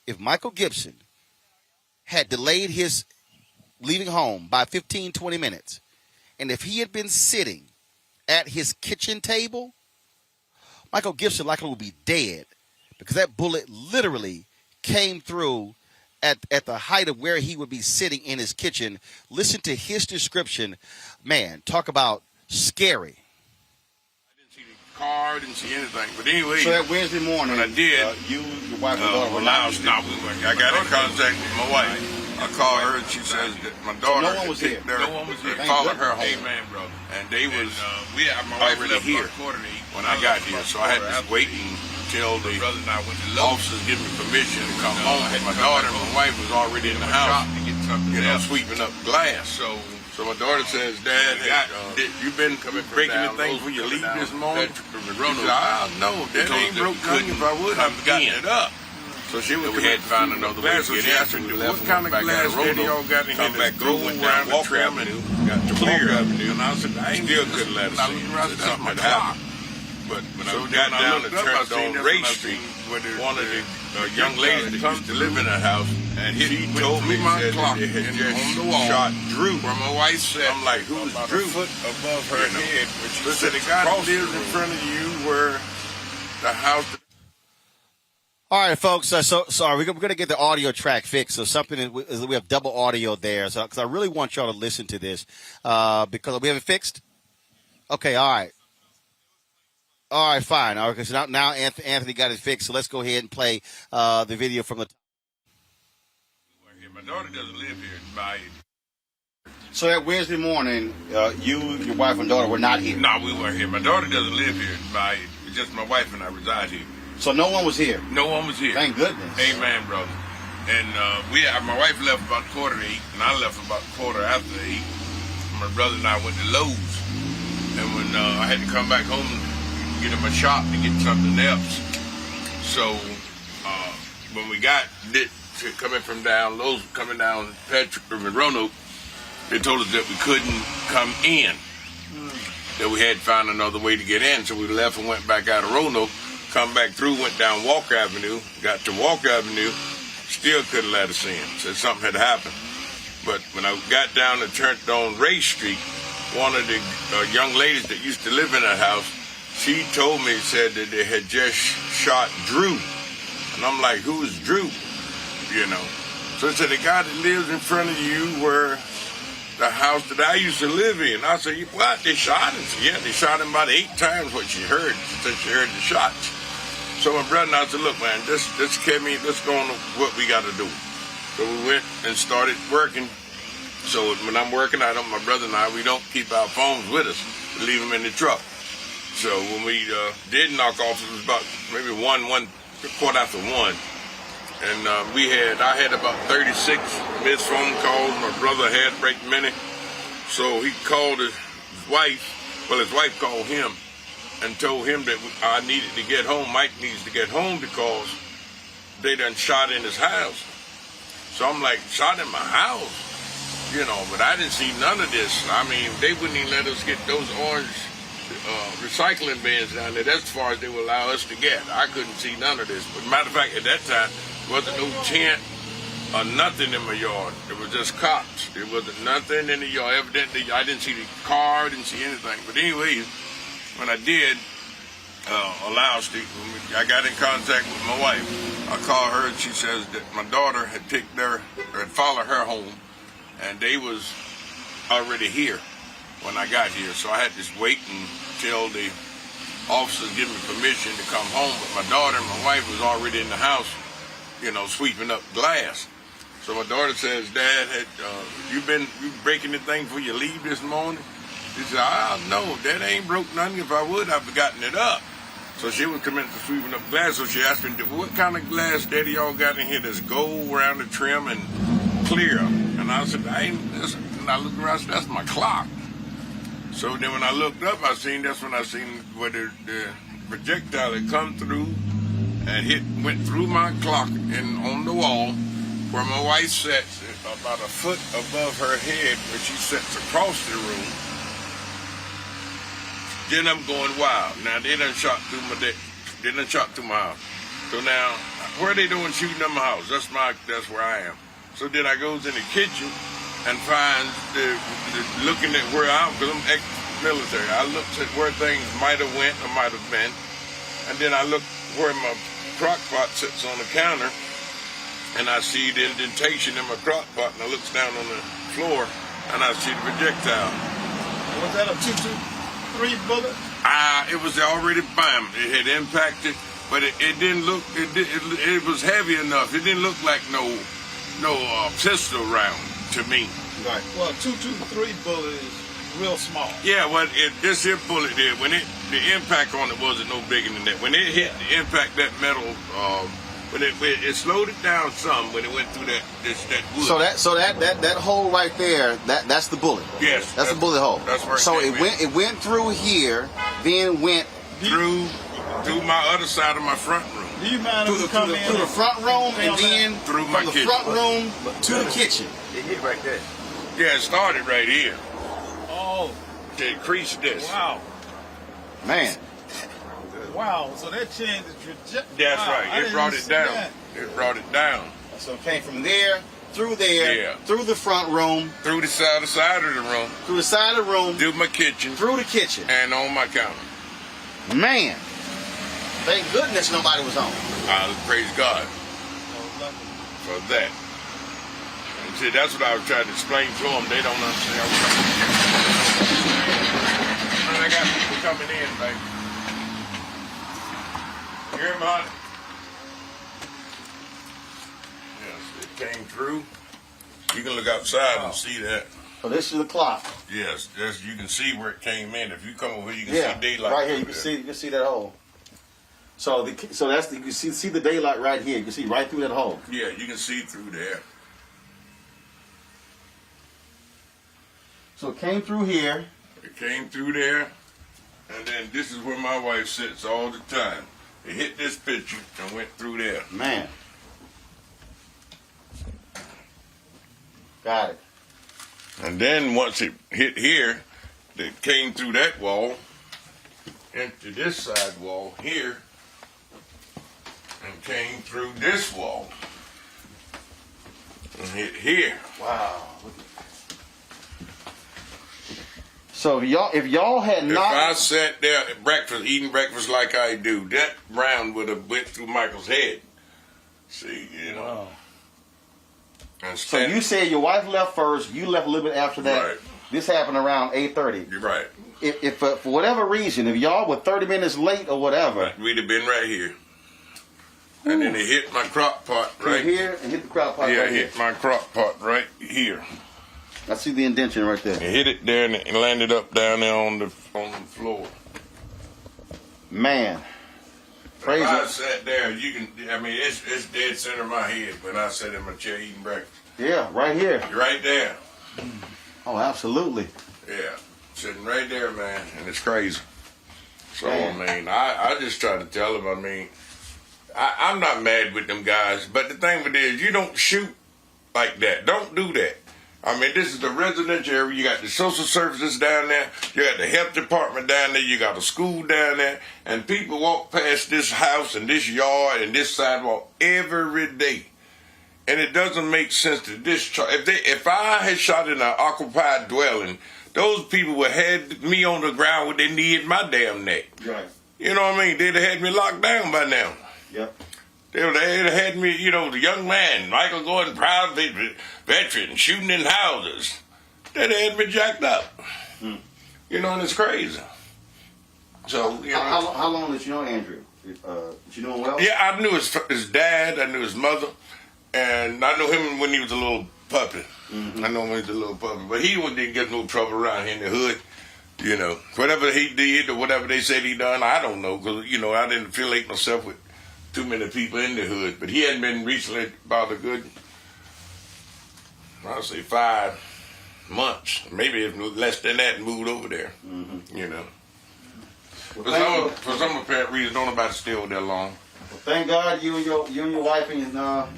If Michael Gibson had delayed his leaving home by 15, 20 minutes, and if he had been sitting at his kitchen table, Michael Gibson likely would be dead, because that bullet literally came through at the height of where he would be sitting in his kitchen. Listen to his description. Man, talk about scary. I didn't see the car, didn't see anything. But anyway, So that Wednesday morning, when I did, you, your wife, and daughter were not here. I got in contact with my wife. I called her and she says that my daughter no one was here. No one was here. Followed her home. Amen, brother. And they was My wife already left here about 7:45 when I got here. So I had to wait until the brother and I went to officers give me permission to come home. My daughter and my wife was already in the house, sweeping up glass. So my daughter says, Dad, you've been breaking the thing before you leave this morning? She said, no, that ain't broke nothing. If I would, I've gotten it up. So she was had to find another way to get in. So we left and went back out of Roland, come back through, went down Walker Avenue, got to Clear Avenue, and I said, I still couldn't let us see. That's my job. But when I got down to turned on Ray Street, one of the young ladies that used to live in that house, and she told me that it had just shot Drew. Where my wife said, I'm like, who's Drew? Foot above her head. She said, the guy that lives in front of you where the house... All right, folks. So sorry, we're going to get the audio track fixed. So we have double audio there. So because I really want y'all to listen to this, because we have it fixed. Okay. All right. All right. Fine. All right. So now Anthony got it fixed. So let's go ahead and play the video from the. My daughter doesn't live here. By So that Wednesday morning, you, your wife, and daughter were not here. No, we weren't here. My daughter doesn't live here. It's just my wife and I reside here. So no one was here. No one was here. Thank goodness. Amen, brother. And my wife left about 7:45, and I left about 8:15. My brother and I went to Lowe's, and when I had to come back home, get him a shop to get something else. So when we got coming from down Lowe's, coming down Patrick and Roanoke, they told us that we couldn't come in. That we had to find another way to get in. So we left and went back out of Roanoke. Come back through, went down Walker Avenue, got to Walker Avenue, still couldn't let us in. Said something had happened. But when I got down and turned on Ray Street, one of the young ladies that used to live in that house, she told me, said that they had just shot Drew. And I'm like, who is Drew? So it said, the guy that lives in front of you where the house that I used to live in. I said, what? They shot him? Yeah, they shot him about 8 times what she heard. She said she heard the shots. So my brother and I said, look, man, let's go on to what we got to do. So we went and started working. So when I'm working, my brother and I, we don't keep our phones with us. We leave them in the truck. So when we did knock off, it was about maybe 1:15. And I had about 36 missed phone calls. My brother had break many. So he called his wife. Well, his wife called him and told him that I needed to get home. Mike needs to get home because they done shot in his house. So I'm like, shot in my house? But I didn't see none of this. I mean, they wouldn't even let us get those orange recycling bins down there. That's as far as they would allow us to get. I couldn't see none of this. But matter of fact, at that time, wasn't no tent or nothing in my yard. It was just cops. There wasn't nothing in the yard. Evidently, I didn't see the car, didn't see anything. But anyways, when I did I got in contact with my wife. I called her and she says that my daughter had followed her home, and they was already here when I got here. So I had to wait until the officers give me permission to come home. But my daughter and my wife was already in the house, sweeping up glass. So my daughter says, Dad, you breaking the thing before you leave this morning? She said, no, that ain't broke nothing. If I would, I've gotten it up. So she was coming to sweeping up glass. So she asked me, what kind of glass, Daddy, y'all got in here that's gold around the trim and clear? And I said, and I looked around, I said, that's my clock. So then when I looked up, that's when I seen where the projectile had come through and went through my clock and on the wall where my wife sat about a foot above her head when she sits across the room. Then I'm going wild. Now they done shot through my house. So now, where are they doing shooting in my house? That's where I am. So then I goes in the kitchen and finds looking at where I'm, because I'm ex-military. I looked at where things might have went or might have been, and then I look where my crock pot sits on the counter, and I see the indentation in my crock pot, and I look down on the floor, and I see the projectile. Was that a 223 bullet? It was already bam. It had impacted, but it didn't look. It was heavy enough. It didn't look like no pistol round to me. Right. Well, a 223 bullet is real small. Yeah. Well, this here bullet did when the impact on it wasn't no bigger than that. When it hit the impact, that metal. When it slowed it down some when it went through that wood. So that hole right there, that's the bullet. Yes, that's the bullet hole. That's where it went through here, then went through my other side of my front room. Do you mind if we come in through the front room and then through my from the kitchen. front room to the kitchen? It hit right there. Yeah, it started right here. Oh, It creased this. wow. Man. Wow, so that changed the trajectory. That's wow, right. It brought it down. It brought it down. So it came from there, through there, Yeah. through the front room, Through the side of the room, through the side of the room, through my kitchen, through the kitchen. and on my counter. Man. Thank goodness nobody was home. Praise God for that. And see, that's what I was trying to explain to them. They don't understand. And I got people coming in, baby. You hear me, honey? Yes, it came through. You can look outside and see that. So this is the clock. Yes, you can see where it came in. If you come over here, you can Yeah, see daylight. right here. You through can see that hole. So that's you can see the daylight right here. You can see right through that hole. Yeah, you can see through there. So it came through here. It came through there, and then this is where my wife sits all the time. It hit this picture and went through there. Man. Got it. And then once it hit here, it came through that wall into this side wall here and came through this wall and hit here. Wow. So if y'all had If not, I sat there at eating breakfast like I do, that round would have went through Michael's head. See, you know. Wow. And So you said your wife left first. You left a little bit after that. Right. This happened around 8:30. You're right. If for whatever reason, if y'all were 30 minutes late or whatever, We'd have been right here. And then it hit my crock pot right here and hit the crock pot. Yeah, right it hit my crock pot right here. here. I see the indentation right there. It hit it there and it landed up down there on the floor. Man, praise If I it. sat there, it's dead center of my head when I sat in my chair eating breakfast. Yeah, right here. Right there. Oh, absolutely. Yeah. Sitting right there, man. And it's crazy. So, Man. I just try to tell them, I'm not mad with them guys, but the thing with it is you don't shoot like that. Don't do that. This is the residential area. You got the social services down there. You got the health department down there. You got a school down there. And people walk past this house and this yard and this sidewalk every day. And it doesn't make sense to discharge. If I had shot in an occupied dwelling, those people would have had me on the ground with their knee in my damn neck. Right. You know what I mean? They'd have had me locked down by now. Yep. They'd have had me, the young man, Michael Gordon, proud veteran, shooting in houses. They'd have had me jacked up. And it's crazy. So, How long did you know Andrew? Did you know him well? Yeah, I knew his dad, I knew his mother, and I knew him when he was a little puppy. I know him when he was a little puppy. But he didn't get no trouble around here in the hood. Whatever he did or whatever they said he done, I don't know, because, I didn't affiliate myself with too many people in the hood. But he hadn't been recently about a good, I'll say 5 months, maybe less than that, and moved over there. For some apparent reason, don't nobody stay over there long. Well, thank God you and your wife and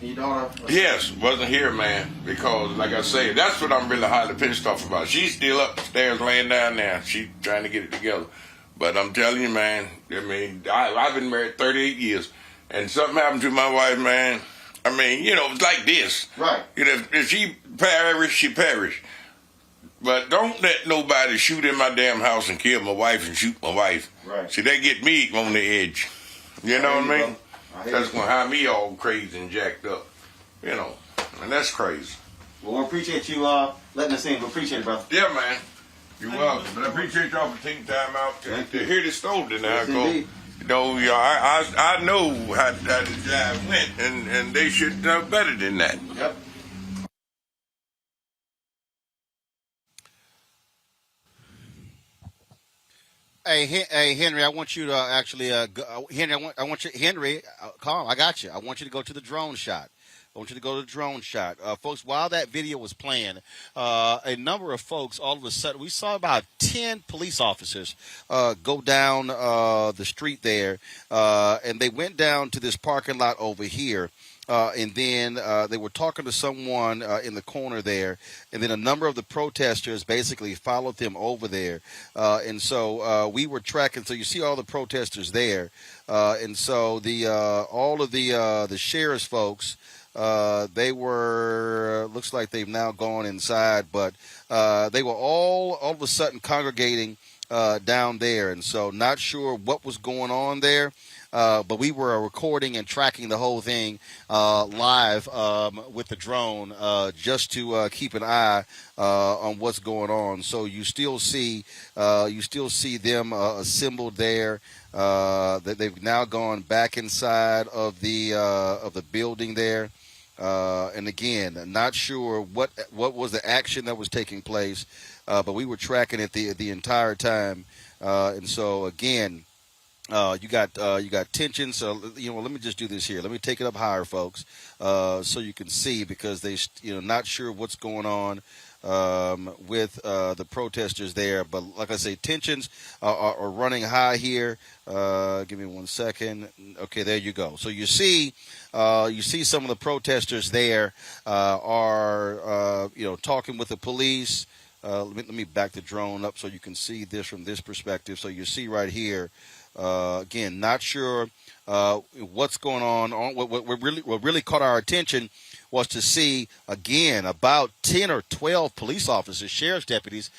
your daughter. Yes, wasn't here, man, because like I say, that's what I'm really highly pissed off about. She's still upstairs laying down there. She's trying to get it together. But I'm telling you, man, I mean, I've been married 38 years, and something happened to my wife, man. I mean, you know, it's like this. Right. You know, if she perish, she perish. But don't let nobody shoot in my damn house and kill my wife and shoot my wife. Right. See, they get me on the edge. You know what I mean? That's going to have me all crazy and jacked up. You know, and that's crazy. Well, we appreciate you letting us in. We appreciate it, brother. Yeah, man. You're welcome. But I appreciate y'all for taking time out to hear this story tonight. Yes, you know, I know how the job went, and they should know better than that. Yep. Hey, Henry, I want you to actually, Henry, I want you, Henry, calm, I got you. I want you to go to the drone shot. I want you to go to the drone shot. Folks, while that video was playing, a number of folks, all of a sudden, we saw about 10 police officers go down the street there, and they went down to this parking lot over here. And then they were talking to someone in the corner there, and then a number of the protesters basically followed them over there. And so we were tracking. So you see all the protesters there, and so the all of the sheriff's folks. They were, looks like they've now gone inside, but they were all of a sudden congregating down there. And so not sure what was going on there, but we were recording and tracking the whole thing live with the drone just to keep an eye on what's going on. So you still see them assembled there. That they've now gone back inside of the building there. And again, not sure what was the action that was taking place, but we were tracking it the entire time. And so again, you got tension. So let me just do this here. Let me take it up higher, folks, so you can see, because they not sure what's going on with the protesters there. But like I say, tensions are running high here. Give me 1 second. Okay, there you go. So you see some of the protesters there are talking with the police. Let me back the drone up so you can see this from this perspective. So you see right here, again, not sure what's going on. What really caught our attention was to see, again, about 10 or 12 police officers, sheriff's deputies,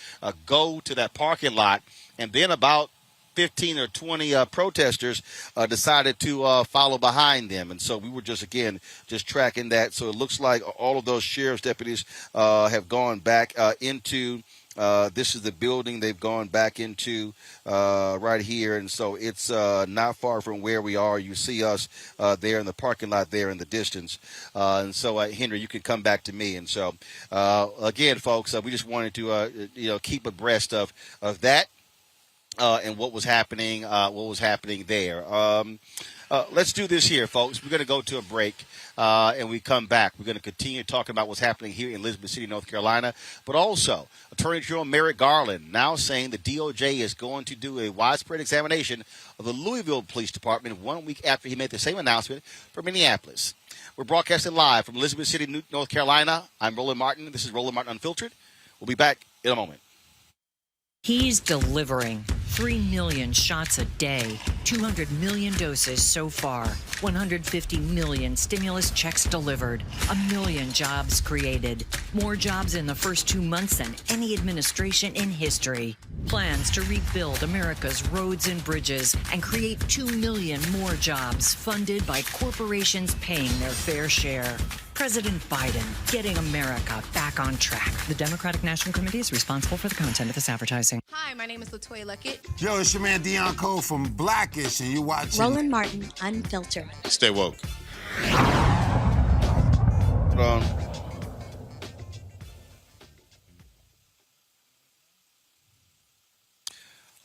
go to that parking lot, and then about 15 or 20 protesters decided to follow behind them. And so we were just tracking that. So it looks like all of those sheriff's deputies have gone back into this is the building they've gone back into right here. And so it's not far from where we are. You see us there in the parking lot there in the distance. And so, Henry, you can come back to me. And so, again, folks, we just wanted to, keep abreast of that. And what was happening there. Let's do this here, folks. We're going to go to a break, and we come back. We're going to continue talking about what's happening here in Elizabeth City, North Carolina, but also Attorney General Merrick Garland now saying the DOJ is going to do a widespread examination of the Louisville Police Department 1 week after he made the same announcement for Minneapolis. We're broadcasting live from Elizabeth City, North Carolina. I'm Roland Martin. This is Roland Martin Unfiltered. We'll be back in a moment. He's delivering 3 million shots a day, 200 million doses so far, 150 million stimulus checks delivered, 1 million jobs created, more jobs in the first 2 months than any administration in history. Plans to rebuild America's roads and bridges and create 2 million more jobs funded by corporations paying their fair share. President Biden getting America back on track. The Democratic National Committee is responsible for the content of this advertising. Hi, my name is Latoya Luckett. Yo, it's your man Dion Cole from Blackish, and you watching Roland Martin Unfiltered. Stay woke. Hold on.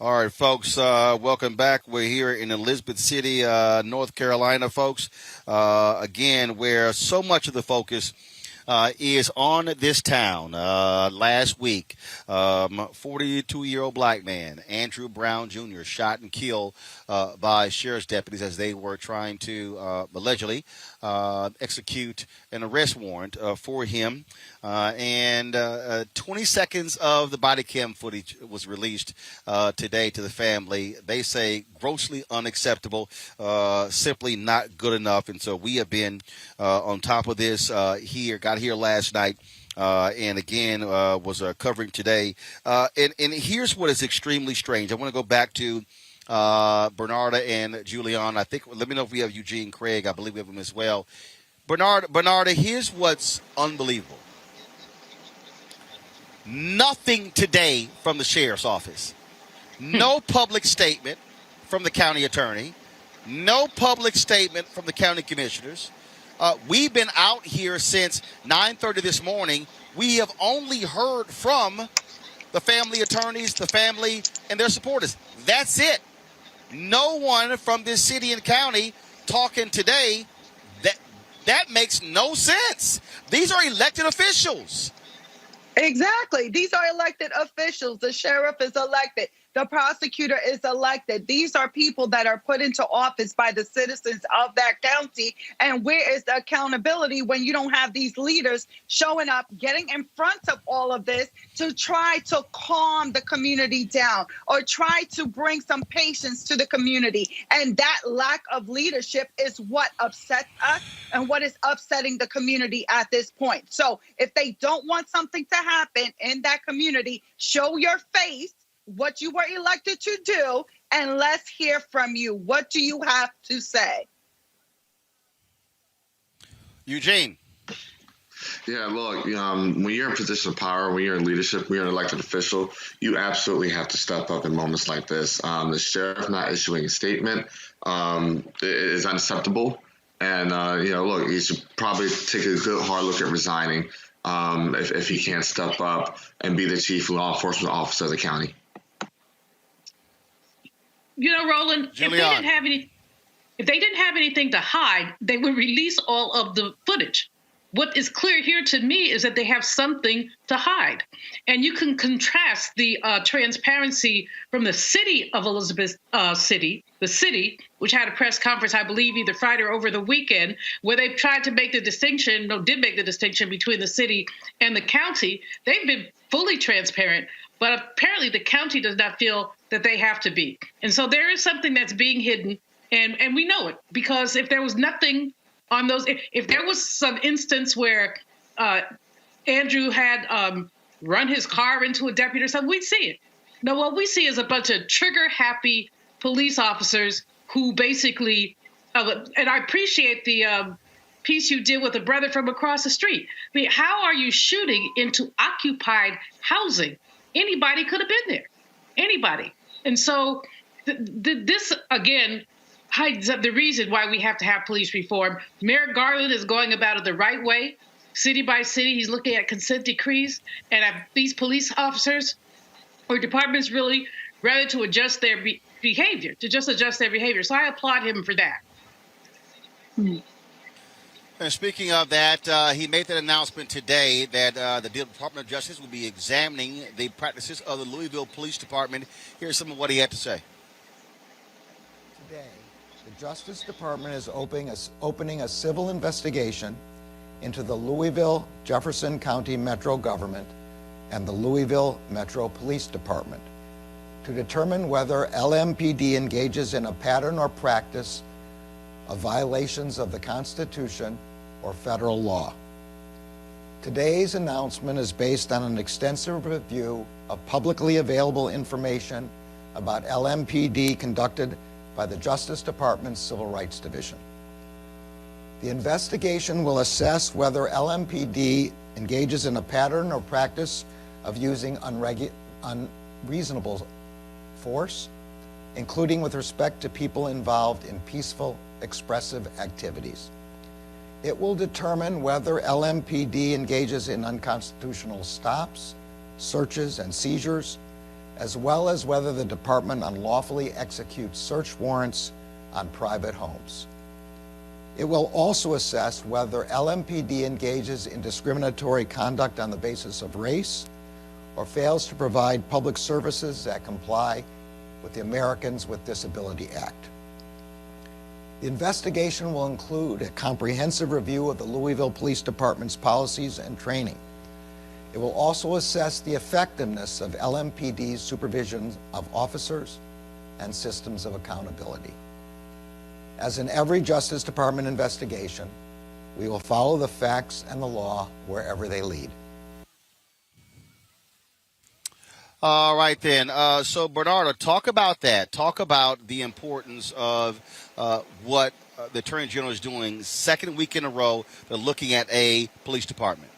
All right, folks, welcome back. We're here in Elizabeth City, North Carolina, folks, again, where so much of the focus is on this town. Last week, 42-year-old black man, Andrew Brown Jr., shot and killed by sheriff's deputies as they were trying to allegedly execute an arrest warrant for him. And 20 seconds of the body cam footage was released today to the family. They say grossly unacceptable, simply not good enough. And so we have been on top of this got here last night. And again, was covering today. And here's what is extremely strange. I want to go back to Bernarda and Julian. I think, let me know if we have Eugene Craig. I believe we have him as well. Bernarda, here's what's unbelievable. Nothing today from the sheriff's office. No public statement from the county attorney. No public statement from the county commissioners. We've been out here since 9:30 this morning. We have only heard from the family attorneys, the family, and their supporters. That's it. No one from this city and county talking today. That makes no sense. These are elected officials. Exactly. These are elected officials. The sheriff is elected. The prosecutor is elected. These are people that are put into office by the citizens of that county. And where is the accountability when you don't have these leaders showing up, getting in front of all of this to try to calm the community down or try to bring some patience to the community? And that lack of leadership is what upsets us and what is upsetting the community at this point. So if they don't want something to happen in that community, show your face, what you were elected to do, and let's hear from you. What do you have to say? Eugene. Yeah, look, when you're in a position of power, when you're in leadership, when you're an elected official, you absolutely have to step up in moments like this. The sheriff not issuing a statement is unacceptable. And, look, he should probably take a good hard look at resigning if he can't step up and be the chief law enforcement officer of the county. Roland, if they didn't have anything to hide, they would release all of the footage. What is clear here to me is that they have something to hide. And you can contrast the transparency from the city of Elizabeth City, the city, which had a press conference, I believe, either Friday or over the weekend, where they tried to make the distinction, did make the distinction between the city and the county. They've been fully transparent, but apparently the county does not feel that they have to be. And so there is something that's being hidden, and we know it, because if there was nothing on those, if there was some instance where Andrew had run his car into a deputy or something, we'd see it. No, what we see is a bunch of trigger-happy police officers who basically, and I appreciate the piece you did with a brother from across the street. I mean, how are you shooting into occupied housing? Anybody could have been there. Anybody. And so this, again, hides up the reason why we have to have police reform. Merrick Garland is going about it the right way. City by city, he's looking at consent decrees. And these police officers or departments really rather to adjust their behavior, So I applaud him for that. And speaking of that, he made that announcement today that the Department of Justice will be examining the practices of the Louisville Police Department. Here's some of what he had to say. Today, the Justice Department is opening a civil investigation into the Louisville Jefferson County Metro Government and the Louisville Metro Police Department to determine whether LMPD engages in a pattern or practice of violations of the Constitution or federal law. Today's announcement is based on an extensive review of publicly available information about LMPD conducted by the Justice Department's Civil Rights Division. The investigation will assess whether LMPD engages in a pattern or practice of using unreasonable force, including with respect to people involved in peaceful, expressive activities. It will determine whether LMPD engages in unconstitutional stops, searches, and seizures, as well as whether the department unlawfully executes search warrants on private homes. It will also assess whether LMPD engages in discriminatory conduct on the basis of race or fails to provide public services that comply with the Americans with Disability Act. The investigation will include a comprehensive review of the Louisville Police Department's policies and training. It will also assess the effectiveness of LMPD's supervision of officers and systems of accountability. As in every Justice Department investigation, we will follow the facts and the law wherever they lead. All right, then. So, Bernardo, talk about that. Talk about the importance of what the Attorney General is doing. Second week in a row, they're looking at a police department.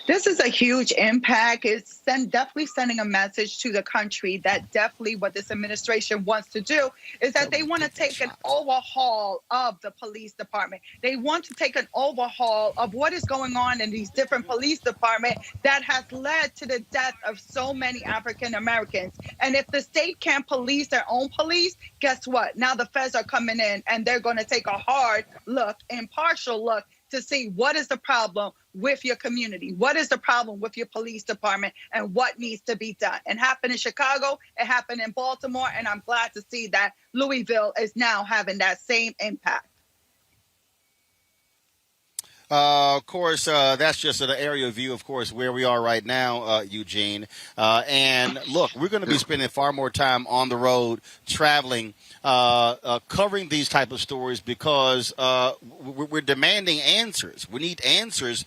This is a huge impact. It's definitely sending a message to the country that definitely what this administration wants to do is that they want to take an overhaul of the police department. They want to take an overhaul of what is going on in these different police departments that has led to the death of so many African Americans. And if the state can't police their own police, guess what? Now the feds are coming in and they're going to take a hard look, impartial look, to see what is the problem with your community, what is the problem with your police department, and what needs to be done. It happened in Chicago, it happened in Baltimore, and I'm glad to see that Louisville is now having that same impact. Of course, that's just an area view, of course, where we are right now, Eugene. And look, we're going to be spending far more time on the road, traveling, covering these type of stories because we're demanding answers. We need answers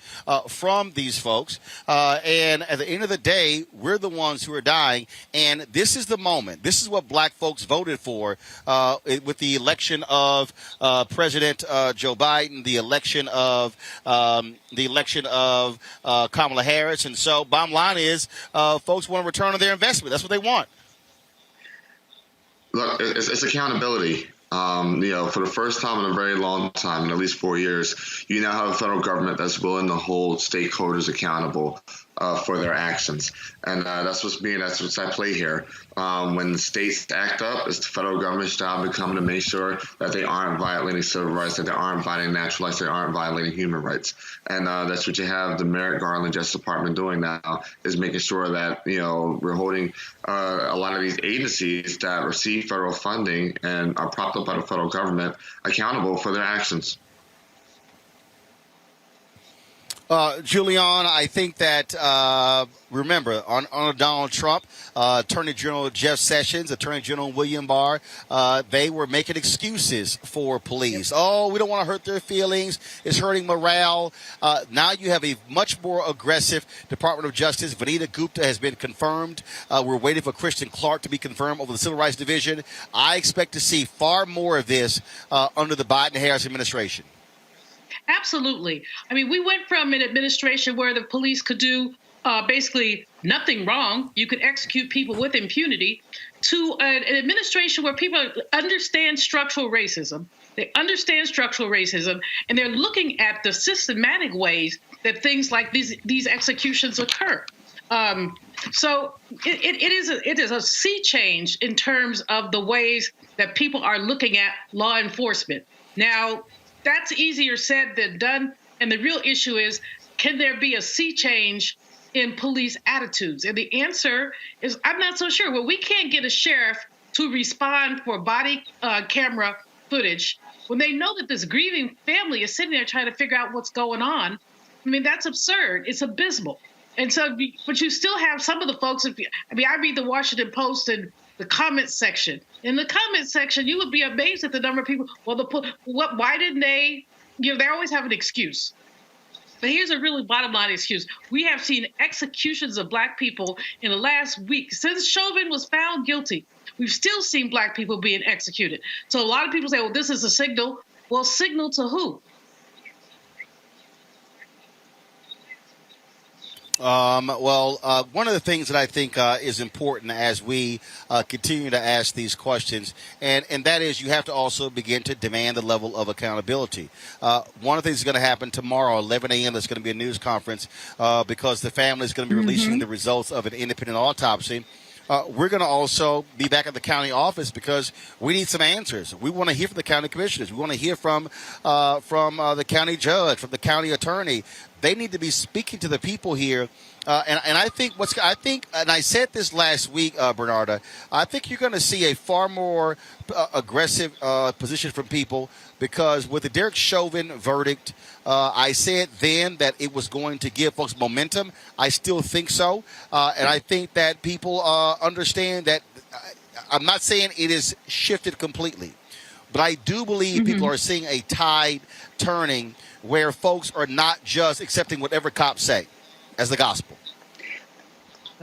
from these folks. And at the end of the day, we're the ones who are dying. And this is the moment. This is what black folks voted for with the election of President Joe Biden, the election of Kamala Harris. And so bottom line is folks want a return on their investment. That's what they want. Look, it's accountability. For the first time in a very long time, in at least 4 years, you now have a federal government that's willing to hold stakeholders accountable for their actions. And that's what's at play here. When the states act up, it's the federal government's job to make sure that they aren't violating civil rights, that they aren't violating natural rights, they aren't violating human rights. And that's what you have the Merrick Garland Justice Department doing now, is making sure that, we're holding a lot of these agencies that receive federal funding and are propped up by the federal government accountable for their actions. Julian, I think that, remember, on Donald Trump, Attorney General Jeff Sessions, Attorney General William Barr, they were making excuses for police. Oh, we don't want to hurt their feelings. It's hurting morale. Now you have a much more aggressive Department of Justice. Vanita Gupta has been confirmed. We're waiting for Christian Clark to be confirmed over the Civil Rights Division. I expect to see far more of this under the Biden-Harris administration. Absolutely. I mean, we went from an administration where the police could do basically nothing wrong. You could execute people with impunity, to an administration where people understand structural racism. They understand structural racism, and they're looking at the systematic ways that things like these executions occur. So it is a sea change in terms of the ways that people are looking at law enforcement. Now, that's easier said than done. And the real issue is, can there be a sea change in police attitudes? And the answer is, I'm not so sure. Well, we can't get a sheriff to respond for body camera footage when they know that this grieving family is sitting there trying to figure out what's going on. I mean, that's absurd. It's abysmal. And so, but you still have some of the folks, I read the Washington Post and the comment section. In the comment section, you would be amazed at the number of people. Well, why didn't they? They always have an excuse. But here's a really bottom line excuse. We have seen executions of black people in the last week. Since Chauvin was found guilty, we've still seen black people being executed. So a lot of people say, well, this is a signal. Well, signal to who? One of the things that I think is important as we continue to ask these questions, and that is, you have to also begin to demand the level of accountability. One of the things that's going to happen tomorrow, 11 a.m., there's going to be a news conference because the family is going to be releasing the results of an independent autopsy we're going to also be back at the county office because we need some answers. We want to hear from the county commissioners. We want to hear from the county judge, from the county attorney. They need to be speaking to the people here. And I think and I said this last week, Bernarda, I think you're going to see a far more aggressive position from people because with the Derek Chauvin verdict, I said then that it was going to give folks momentum. I still think so. And I think that people understand that I'm not saying it is shifted completely, but I do believe people are seeing a tide turning where folks are not just accepting whatever cops say as the gospel.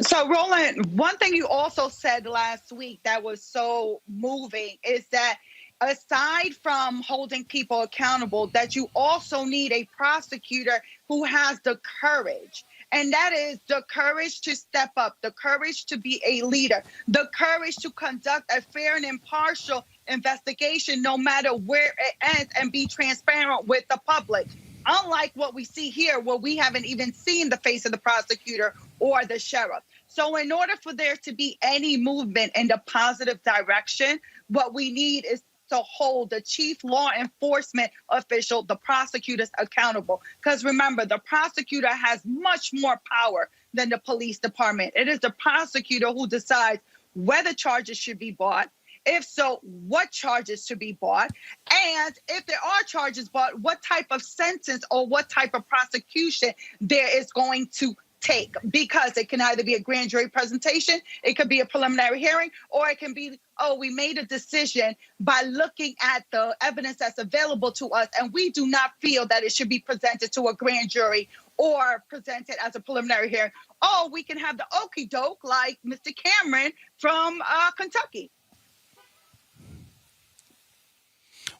So, Roland, one thing you also said last week that was so moving is that aside from holding people accountable, that you also need a prosecutor who has the courage. And that is the courage to step up, the courage to be a leader, the courage to conduct a fair and impartial investigation no matter where it ends and be transparent with the public. Unlike what we see here, where we haven't even seen the face of the prosecutor or the sheriff. So in order for there to be any movement in the positive direction, what we need is to hold the chief law enforcement official, the prosecutors, accountable. Because remember, the prosecutor has much more power than the police department. It is the prosecutor who decides whether charges should be brought. If so, what charges should be brought? And if there are charges brought, what type of sentence or what type of prosecution there is going to take? Because it can either be a grand jury presentation, it could be a preliminary hearing, or it can be, oh, we made a decision by looking at the evidence that's available to us, and we do not feel that it should be presented to a grand jury or presented as a preliminary hearing. Oh, we can have the okie doke like Mr. Cameron from Kentucky.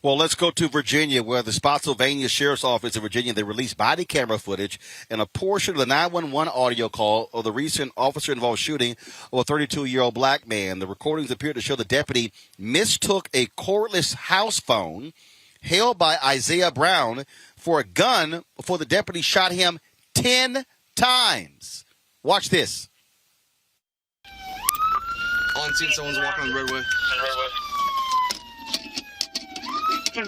Well, let's go to Virginia, where the Spotsylvania Sheriff's Office in Virginia, they released body camera footage and a portion of the 911 audio call of the recent officer-involved shooting of a 32-year-old black man. The recordings appear to show the deputy mistook a cordless house phone held by Isaiah Brown for a gun before the deputy shot him 10 times. Watch this. On scene, someone's walking on the roadway. Show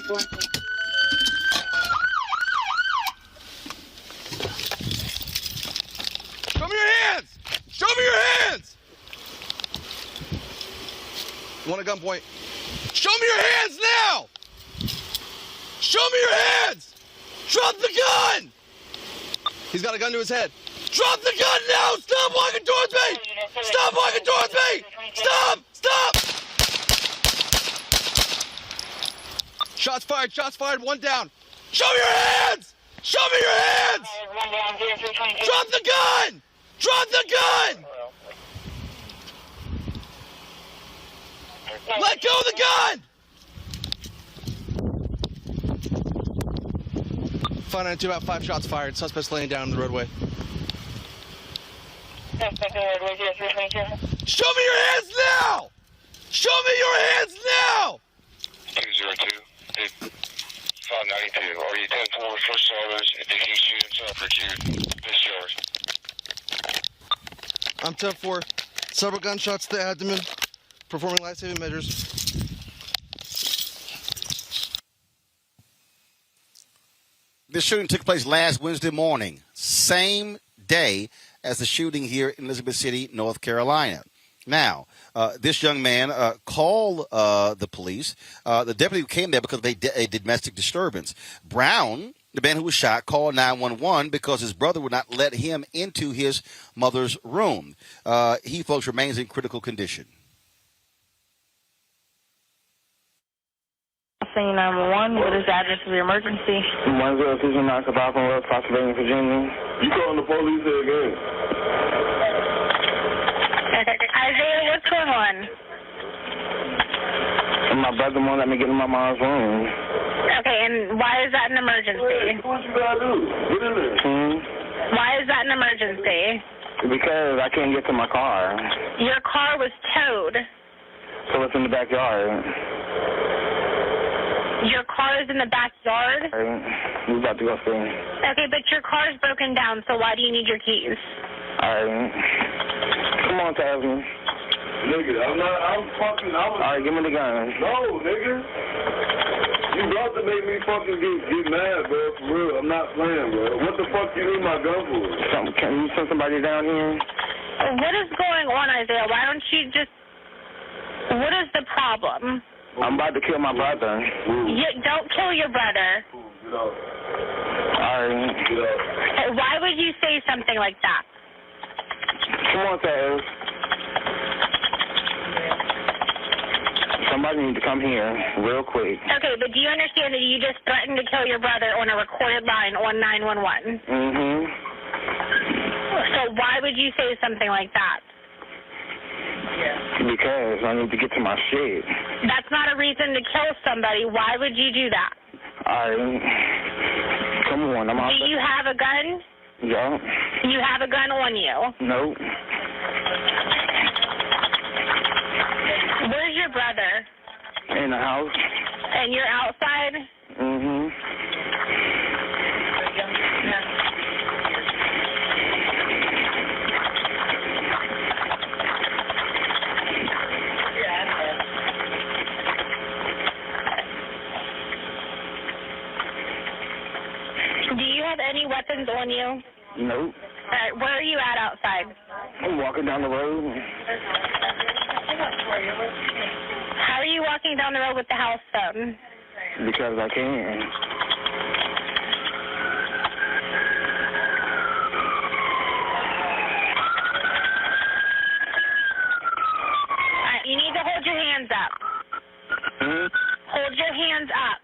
me your hands! Show me your hands! One at gunpoint. Show me your hands now! Show me your hands! Drop the gun! He's got a gun to his head. Drop the gun now! Stop walking towards me! Stop walking towards me! Stop! Stop! Shots fired, one down. Show me your hands! Show me your hands! Drop the gun! Drop the gun! Let go of the gun! 592, about 5 shots fired. Suspect's laying down on the roadway. Show me your hands now! Show me your hands now! 202, 592. Are you 10-4 first service? Did he shoot himself or did you discharge? I'm 10-4. Several gunshots to the abdomen. Performing life-saving measures. This shooting took place last Wednesday morning, same day as the shooting here in Elizabeth City, North Carolina. Now, this young man called the police. The deputy came there because of a domestic disturbance. Brown, the man who was shot, called 911 because his brother would not let him into his mother's room. He, folks, remains in critical condition. Scene 911, what is the address of the emergency? 1029 Cabalcon Road, Spotsylvania, Virginia. You calling the police here again? Isaiah, what's going on? My brother won't let me get in my mom's room. Okay, and why is that an emergency? What you gotta do? Get in there. Why is that an emergency? Because I can't get to my car. Your car was towed. So it's in the backyard. Your car is in the backyard? Alright, we about to go see. Okay, but your car is broken down, so why do you need your keys? Alright. Come on, Tasman. Nigga, I'm Alright, give me the gun. No, nigga. You about to make me fucking get mad, bro, for real. I'm not playing, bro. What the fuck you need my gun for? Can you send somebody down here? What is going on, Isaiah? Why don't you just... What is the problem? I'm about to kill my brother. Don't kill your brother. Get out. Alright. Why would you say something like that? Come on, Taz. Somebody need to come here real quick. Okay, but do you understand that you just threatened to kill your brother on a recorded line on 911? Mm-hmm. So why would you say something like that? Because I need to get to my shit. That's not a reason to kill somebody. Why would you do that? Come on, I'm out. Do you have a gun? Yeah. You have a gun on you? Nope. Where's your brother? In the house. And you're outside? Mm-hmm. Do you have any weapons on you? Nope. Where are you at outside? I'm walking down the road. How are you walking down the road with the house phone? Because I can. You need to hold your hands up. Hold your hands up.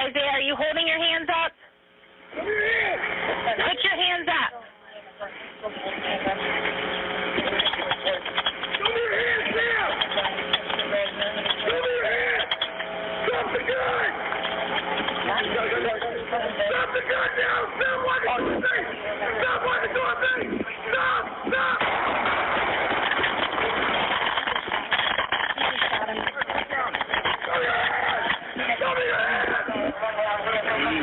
Isaiah, are you holding your hands up? Put your hands up. Stop the gun! Stop the gun now! Stop wanting to do a thing! Stop wanting to do a thing! Stop! Stop! Show me your hand!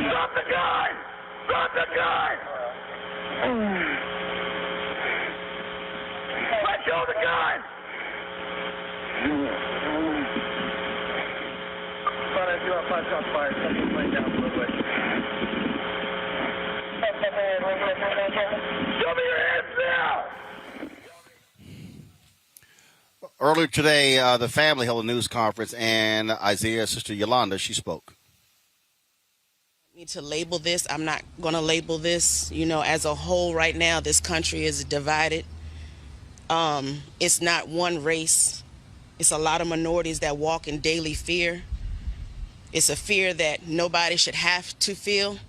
Stop the gun! Stop the gun! Let go of the gun! Thought I threw out 5 shots fired. Something's laying down a little bit. Show me your hands now! Earlier today, the family held a news conference, and Isaiah's sister Yolanda, she spoke. Me to label this, I'm not going to label this, as a whole right now. This country is divided. It's not one race. It's a lot of minorities that walk in daily fear. It's a fear that nobody should have to feel.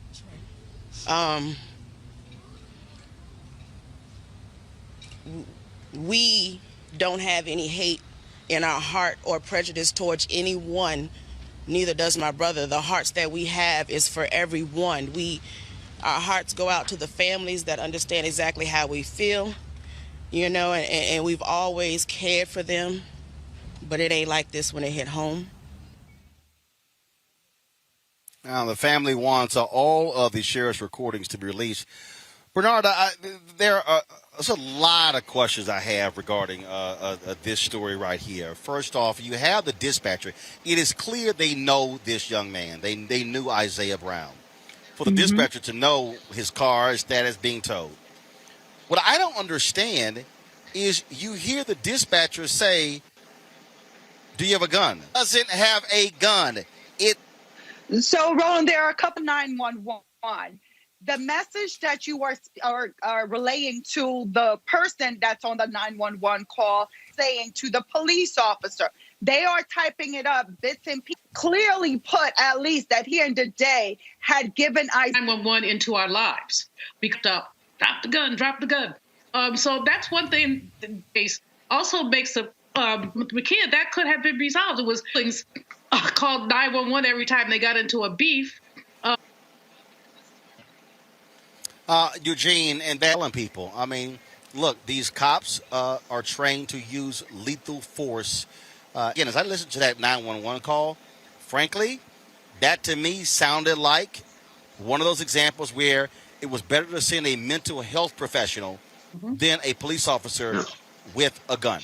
We don't have any hate in our heart or prejudice towards anyone. Neither does my brother. The hearts that we have is for everyone. Our hearts go out to the families that understand exactly how we feel, and we've always cared for them. But it ain't like this when it hit home. Now, the family wants all of the sheriff's recordings to be released. Bernard, there's a lot of questions I have regarding this story right here. First off, you have the dispatcher. It is clear they know this young man. They knew Isaiah Brown. For the dispatcher to know his car status being towed. What I don't understand is you hear the dispatcher say, "Do you have a gun?" Doesn't have a gun. So, Roland, there are a couple 911. The message that you are relaying to the person that's on the 911 call, saying to the police officer, they are typing it up, bits and pieces, clearly put at least that he and the day had given 911 into our lives. We drop the gun, drop the gun. So that's one thing that also makes the kid that could have been resolved. It was things called 911 every time they got into a beef. Eugene, and telling people, I mean, look, these cops are trained to use lethal force. Again, as I listened to that 911 call, frankly, that to me sounded like one of those examples where it was better to send a mental health professional than a police officer with a gun.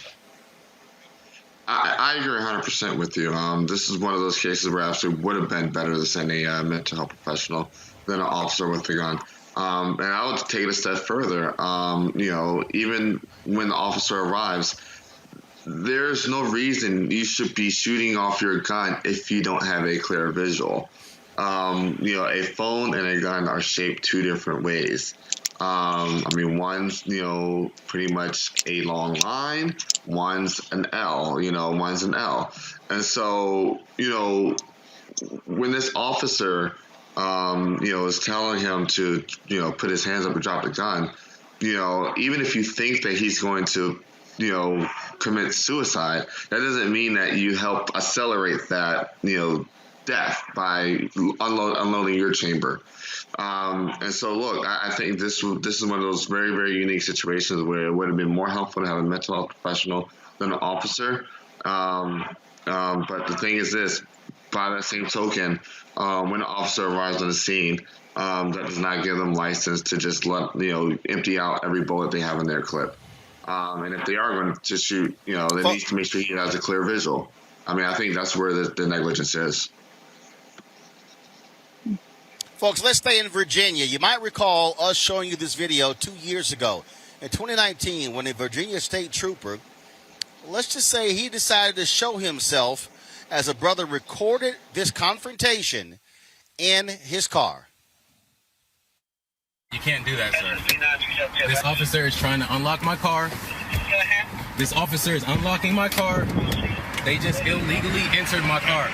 I agree 100% with you. This is one of those cases where it absolutely would have been better to send a mental health professional than an officer with a gun. And I would take it a step further. Even when the officer arrives, there's no reason you should be shooting off your gun if you don't have a clear visual. A phone and a gun are shaped two different ways. One's, pretty much a long line. One's an L, And so, when this officer, is telling him to, put his hands up and drop the gun, even if you think that he's going to, commit suicide, that doesn't mean that you help accelerate that, death by unloading your chamber. And so, look, I think this is one of those very, very unique situations where it would have been more helpful to have a mental health professional than an officer. But the thing is this, by that same token, when an officer arrives on the scene, that does not give them license to just empty out every bullet they have in their clip. And if they are going to shoot, they need to make sure he has a clear visual. I think that's where the negligence is. Folks, let's stay in Virginia. You might recall us showing you this video 2 years ago. In 2019, when a Virginia state trooper, let's just say he decided to show himself as a brother recorded this confrontation in his car. You can't do that, sir. This officer is trying to unlock my car. This officer is unlocking my car. They just illegally entered my car.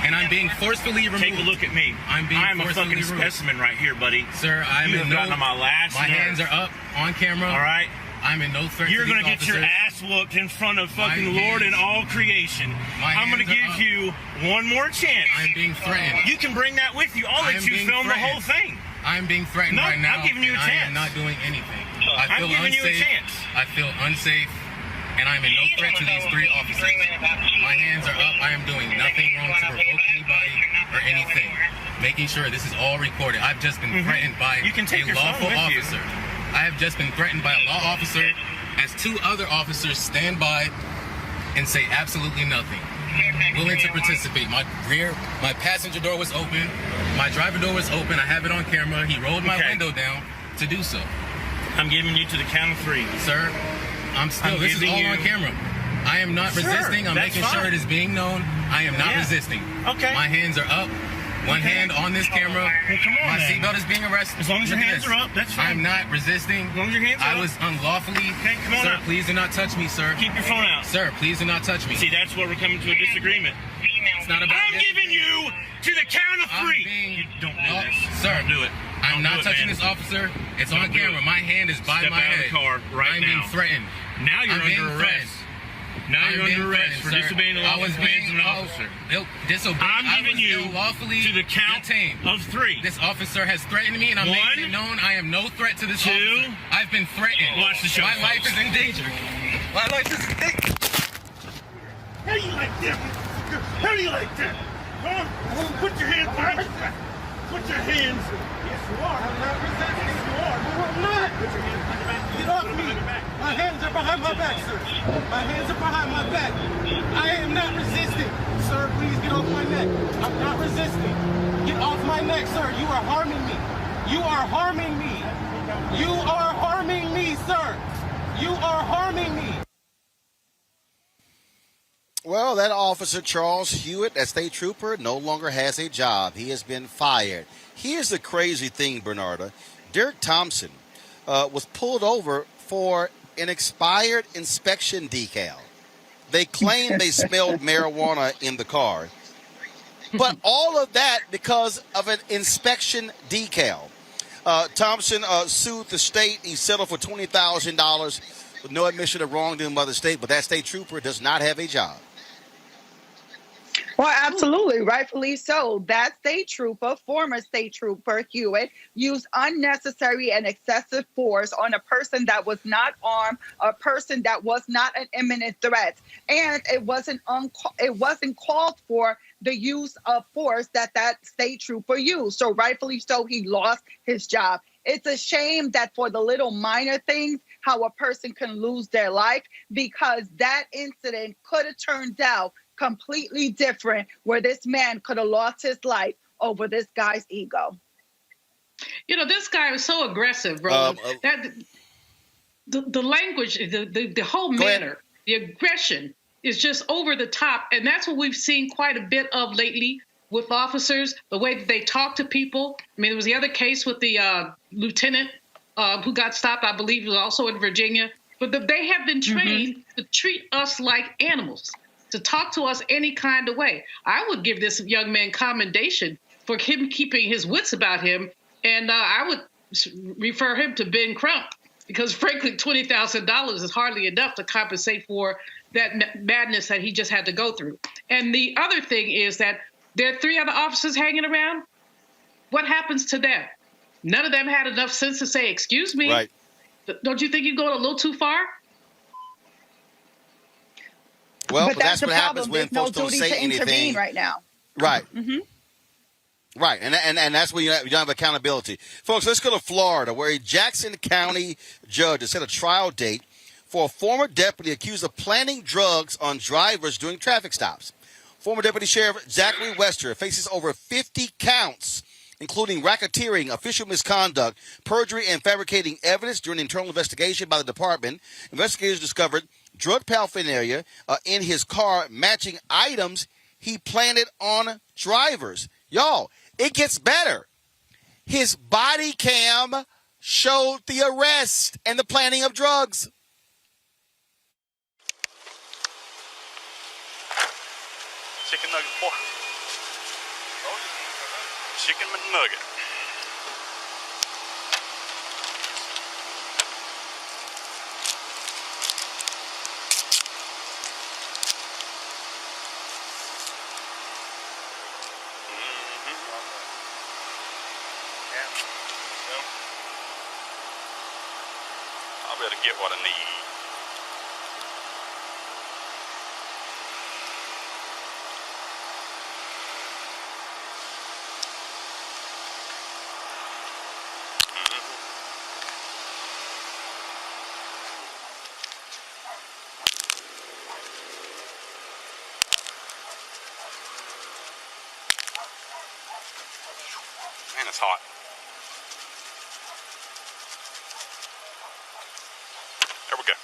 And I'm being forcefully removed. Take a look at me. I'm a fucking specimen right here, buddy. Sir, you have gotten on my last My nerve. hands are up on camera. All right? I'm in no threat You're to these gonna get your officers. ass whooped in front of fucking Lord and all creation. I'm gonna give you one more chance. I'm being threatened. You can bring that with you. I'll let you film the whole thing. I'm being threatened right now. I'm giving you a chance. I am not doing anything. I feel I'm giving unsafe. you a chance. I feel unsafe. And I'm in no threat to these three officers. My hands are up. I am doing nothing wrong to provoke anybody or anything. Making sure this is all recorded. I've just been threatened by a lawful officer. I have just been threatened by a law officer as two other officers stand by and say absolutely nothing. Willing to participate. My passenger door was open. My driver door was open. I have it on camera. He rolled my window down to do so. I'm giving you to the count of three. Sir, this is all on camera. I am not resisting. I'm making sure it is being known. I am not resisting. Okay. My hands are up. One hand on this camera. Well, come on, my seatbelt is being arrested. As long as your hands are up, that's fine. I'm not resisting. As long as your hands are up. I was unlawfully. Okay, come on Sir, up. please do not touch me, sir. Keep your phone out. Sir, please do not touch me. See, that's where we're coming to a disagreement. It's not about I'm giving you to the count of three. Don't do this. Sir, Don't do it. I'm not touching this officer. It's on camera. My hand is by my head. Step out of the car right I'm now. being threatened. Now you're I'm being under arrest. threatened. Now you're I'm under being arrest for threatened, sir. disobeying the law of an officer. Disobeying. I'm giving you to the count of three. This officer has threatened me, and I'm making it known I am no threat to this officer. I've been threatened. Watch the show, My life folks. is in danger. My life is in danger. How do you like that? How do you like that? Huh? Put your hands behind your back. Put your hands. Yes, you are. I'm not resisting. Yes, you are. No, I'm not. Put your hands behind your back. Get off me. My hands are behind my back, sir. My hands are behind my back. I am not resisting. Sir, please get off my neck. I'm not resisting. Get off my neck, sir. You are harming me. You are harming me. You are harming me, sir. You are harming me. Well, that officer, Charles Hewitt, that state trooper, no longer has a job. He has been fired. Here's the crazy thing, Bernarda. Derek Thompson was pulled over for an expired inspection decal. They claim they smelled marijuana in the car. But all of that because of an inspection decal. Thompson sued the state. He settled for $20,000 with no admission of wrongdoing by the state. But that state trooper does not have a job. Well, absolutely, rightfully so. That state trooper, former state trooper Hewitt, used unnecessary and excessive force on a person that was not armed, a person that was not an imminent threat, and it wasn't called for the use of force that state trooper used. So rightfully so, he lost his job. It's a shame that for the little minor things, how a person can lose their life, because that incident could have turned out completely different, where this man could have lost his life over this guy's ego. You know, this guy was so aggressive, Roland, that the language, the whole manner, the aggression is just over the top. And that's what we've seen quite a bit of lately with officers, the way that they talk to people. I mean, there was the other case with the lieutenant who got stopped, I believe he was also in Virginia. But they have been trained to treat us like animals, to talk to us any kind of way. I would give this young man commendation for him keeping his wits about him. And I would refer him to Ben Crump, because frankly, $20,000 is hardly enough to compensate for that madness that he just had to go through. And the other thing is that there are 3 other officers hanging around. What happens to them? None of them had enough sense to say, excuse me. Right. Don't you think you're going a little too far? Well, but that's the what happens problem. when There's no folks don't duty say to intervene anything. right now. Right. Right, and that's when you don't have accountability. Folks, let's go to Florida, where a Jackson County judge has set a trial date for a former deputy accused of planting drugs on drivers during traffic stops. Former Deputy Sheriff Zachary Wester faces over 50 counts, including racketeering, official misconduct, perjury, and fabricating evidence during an internal investigation by the department. Investigators discovered drug paraphernalia in his car matching items he planted on drivers. Y'all, it gets better. His body cam showed the arrest and the planting of drugs. Chicken nugget, boy. Chicken McNugget. I'll be able to get what I need. Man, it's hot. There we go.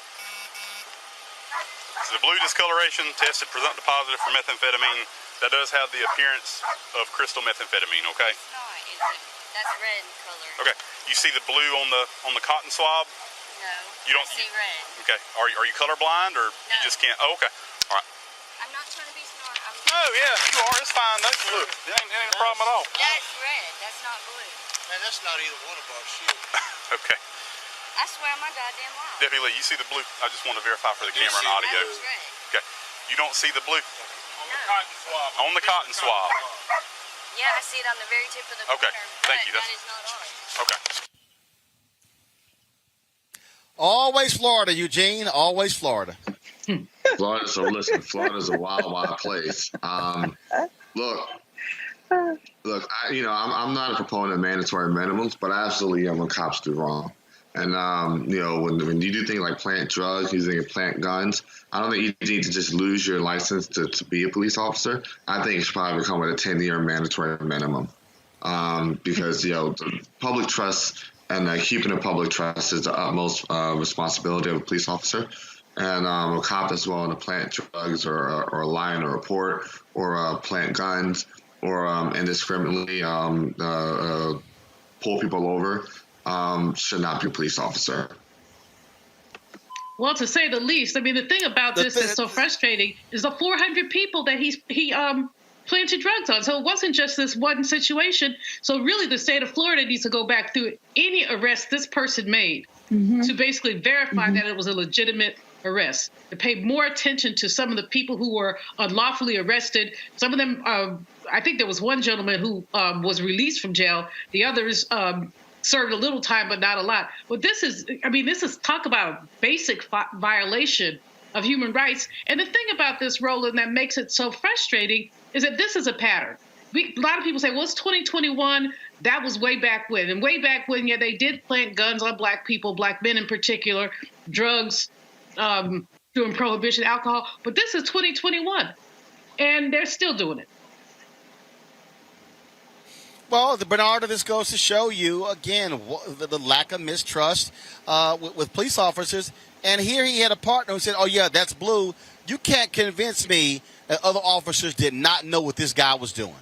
So the blue discoloration tested presumptive positive for methamphetamine. That does have the appearance of crystal methamphetamine, okay? It's not, is it? That's red in color. Okay. You see the blue on the cotton swab? No. You don't I see red. Okay. Are you colorblind, or you just can't? Oh, okay. All right. I'm not trying to be smart. No, yeah, you are. It's fine. Look, it ain't a problem at all. That's red. That's not blue. Man, that's not either one of our shit. Okay. I swear on my goddamn life. Deputy Lee, you see the blue? I just want to verify for the camera and audio. That was red. Okay. You don't see the blue? No. On the cotton swab. Yeah, I see it on the very tip of the Okay. corner. Thank you. That is not ours. Okay. Always Florida, Eugene. Always Florida. Florida, so listen, Florida's a wild, wild place. Look, I'm not a proponent of mandatory minimums, but I absolutely am when cops do wrong. And, when you do things like plant drugs, using plant guns, I don't think you need to just lose your license to be a police officer. I think it should probably become a 10-year mandatory minimum, because, the public trust and keeping the public trust is the utmost responsibility of a police officer. And a cop that's willing to plant drugs or lie in a report or plant guns or indiscriminately pull people over should not be a police officer. Well, to say the least. I mean, the thing about this that's so frustrating is the 400 people that he planted drugs on. So it wasn't just this one situation. So really, the state of Florida needs to go back through any arrest this person made to basically verify that it was a legitimate arrest, to pay more attention to some of the people who were unlawfully arrested. Some of them, I think there was one gentleman who was released from jail. The others served a little time, but not a lot. But this is talk about a basic violation of human rights. And the thing about this, Roland, that makes it so frustrating is that this is a pattern. A lot of people say, well, it's 2021. That was way back when. And way back when, yeah, they did plant guns on black people, black men in particular, drugs, doing prohibition, alcohol. But this is 2021, and they're still doing it. Well, Bernard, this goes to show you, again, the lack of mistrust with police officers. And here he had a partner who said, oh, yeah, that's blue. You can't convince me that other officers did not know what this guy was doing.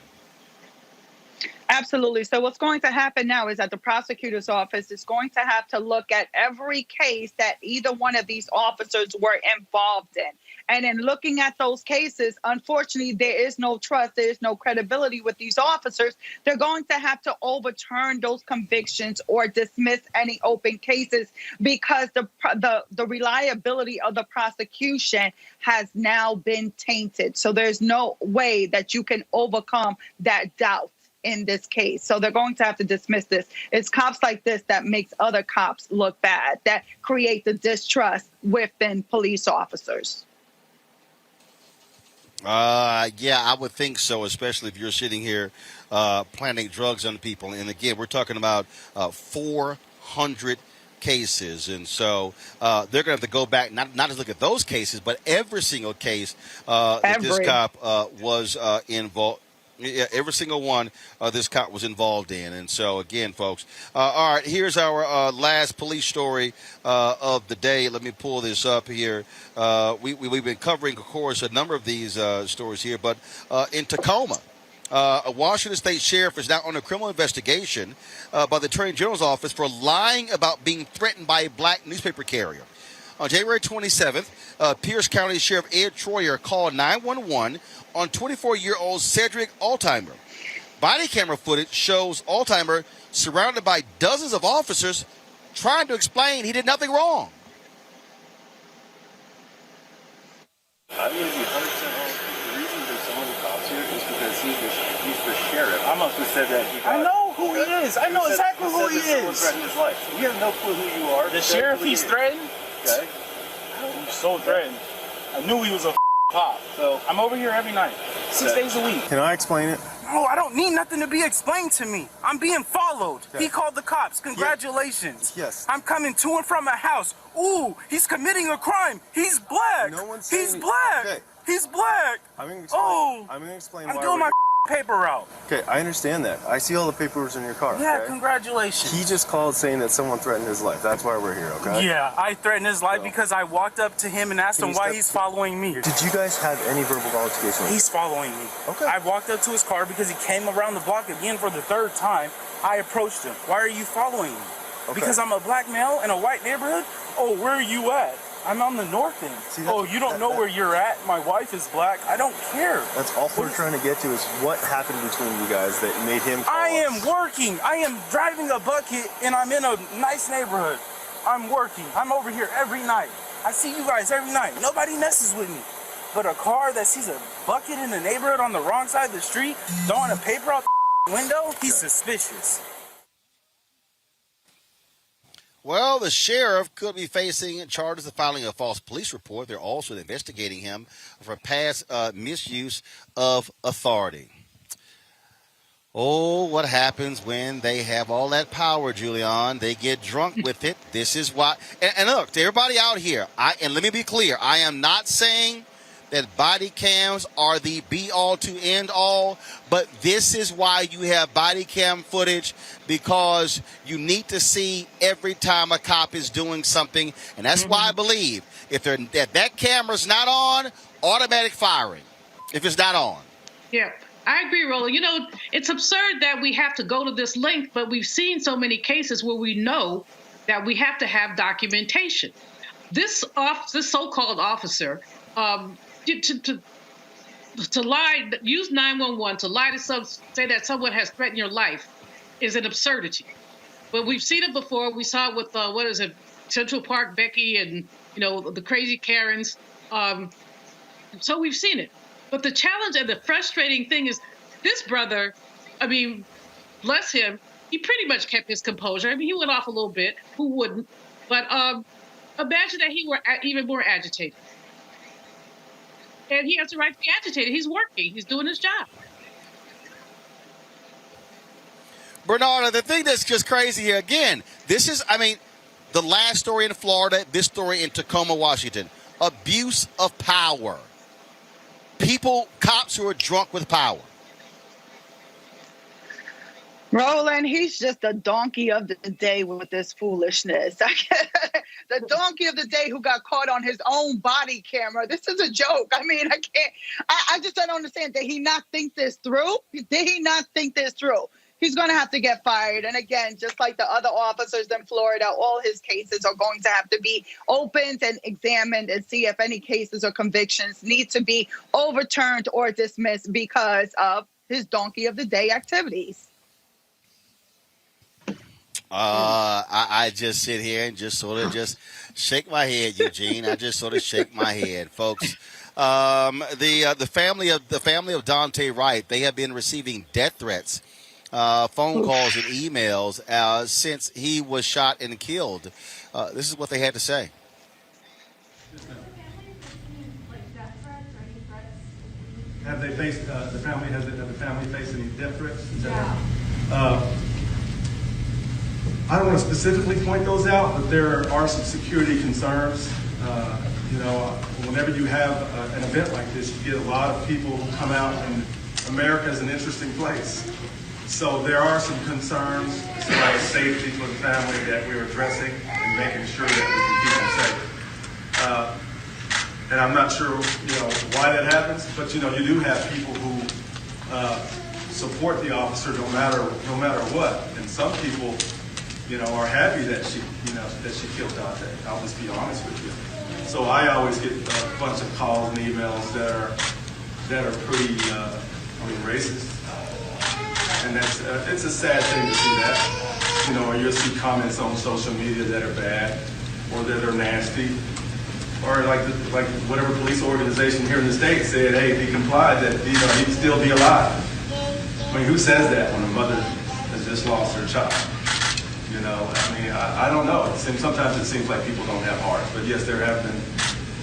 Absolutely. So what's going to happen now is that the prosecutor's office is going to have to look at every case that either one of these officers were involved in. And in looking at those cases, unfortunately, there is no trust. There is no credibility with these officers. They're going to have to overturn those convictions or dismiss any open cases because the reliability of the prosecution has now been tainted. So there's no way that you can overcome that doubt in this case. So they're going to have to dismiss this. It's cops like this that makes other cops look bad, that create the distrust within police officers. Yeah, I would think so, especially if you're sitting here planting drugs on people. And again, we're talking about 400 cases. And so they're going to have to go back, not just look at those cases, but every single case that this cop was involved. Yeah, every single one this cop was involved in. And so, again, folks, all right, here's our last police story of the day. Let me pull this up here. We've been covering, of course, a number of these stories here. But in Tacoma, a Washington State Sheriff is now under criminal investigation by the Attorney General's office for lying about being threatened by a black newspaper carrier. On January 27th, Pierce County Sheriff Ed Troyer called 911 on 24-year-old Cedric Altimer. Body camera footage shows Altimer surrounded by dozens of officers trying to explain he did nothing wrong. I'm going to be 100% honest. The reason there's so many cops here is because he's the sheriff. I must have said that. I know who he is. I know exactly who he is. Threatened his life. We have no clue who you are. The sheriff he's threatened? Okay. I'm so threatened. I knew he was a cop. So I'm over here every night, 6 days a week. Can I explain it? No, I don't need nothing to be explained to me. I'm being followed. Okay. He called the cops. Congratulations. Yes. I'm coming to and from a house. Ooh, he's committing a crime. He's black. No one's He's saying black. Okay. He's black. I'm going to explain. Oh, I'm going to explain I'm why doing my paper route. Okay, I understand that. I see all the papers in your car. Yeah, okay? congratulations. He just called saying that someone threatened his life. That's why we're here, okay? Yeah, I threatened his life because I walked up to him and asked him why he's following me. Did you guys have any verbal altercation? He's following me. Okay. I walked up to his car because he came around the block again for the third time. I approached him. Why are you following me? Okay. Because I'm a black male in a white neighborhood? Oh, where are you at? I'm on the north end. See, oh, you don't know where you're at? My wife is black. I don't care. That's all we're trying to get to is what happened between you guys that made him call I am working. I am driving a bucket and I'm in a nice neighborhood. I'm working. I'm over here every night. I see you guys every night. Nobody messes with me. But a car that sees a bucket in the neighborhood on the wrong side of the street, throwing a paper out the window, he's suspicious. Well, the sheriff could be facing charges of filing a false police report. They're also investigating him for past misuse of authority. Oh, what happens when they have all that power, Julian? They get drunk with it. This is why. And look, to everybody out here, and let me be clear, I am not saying that body cams are the be-all to end-all, but this is why you have body cam footage, because you need to see every time a cop is doing something, and that's why I believe if that camera's not on, automatic firing, if it's not on. Yeah, I agree, Roland. You know, it's absurd that we have to go to this length, but we've seen so many cases where we know that we have to have documentation. This so-called officer, to lie, use 911 to lie to say that someone has threatened your life is an absurdity. But we've seen it before. We saw it with Central Park Becky and the crazy Karens. So we've seen it. But the challenge and the frustrating thing is this brother. I mean, bless him. He pretty much kept his composure. I mean, he went off a little bit. Who wouldn't? But imagine that he were even more agitated. And he has the right to be agitated. He's working. He's doing his job. Bernardo, the thing that's just crazy here, again, this is, the last story in Florida, this story in Tacoma, Washington. Abuse of power. Cops who are drunk with power. Roland, he's just a donkey of the day with this foolishness. The donkey of the day who got caught on his own body camera. This is a joke. I just don't understand. Did he not think this through? He's going to have to get fired. And again, just like the other officers in Florida, all his cases are going to have to be opened and examined and see if any cases or convictions need to be overturned or dismissed because of his donkey of the day activities. I just sit here and just sort of just shake my head, Eugene. I just sort of shake my head, folks. The family of Daunte Wright, they have been receiving death threats, phone calls and emails since he was shot and killed. This is what they had to say. Have they faced the family? Has the family faced any death threats? I don't want to specifically point those out, but there are some security concerns. Whenever you have an event like this, you get a lot of people who come out, and America is an interesting place. So there are some concerns as far as safety for the family that we're addressing and making sure that we can keep them safe. And I'm not sure, why that happens, but you do have people who support the officer no matter what, and some people, are happy that she killed Daunte. I'll just be honest with you. So I always get a bunch of calls and emails that are pretty, racist. And it's a sad thing to see that. Or you'll see comments on social media that are bad or that are nasty. Or like whatever police organization here in the state said, hey, if he complied, that he'd still be alive. Who says that when a mother has just lost her child? I don't know. Sometimes it seems like people don't have hearts. But yes, there have been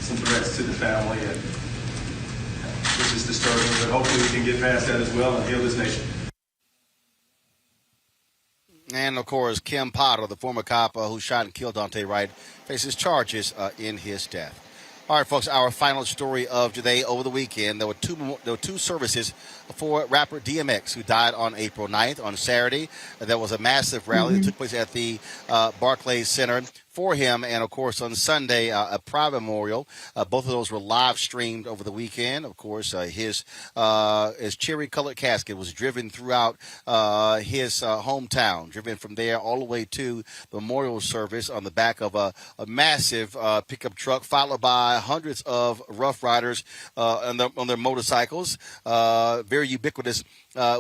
some threats to the family, which is disturbing. But hopefully we can get past that as well and heal this nation. And, of course, Kim Potter, the former cop who shot and killed Daunte Wright, faces charges in his death. All right, folks, our final story of today. Over the weekend, there were two services for rapper DMX, who died on April 9th. On Saturday, there was a massive rally that took place at the Barclays Center for him. And, of course, on Sunday, a private memorial. Both of those were live streamed over the weekend. Of course, his cherry-colored casket was driven throughout his hometown, driven from there all the way to the memorial service on the back of a massive pickup truck, followed by hundreds of Rough Riders on their motorcycles. Very ubiquitous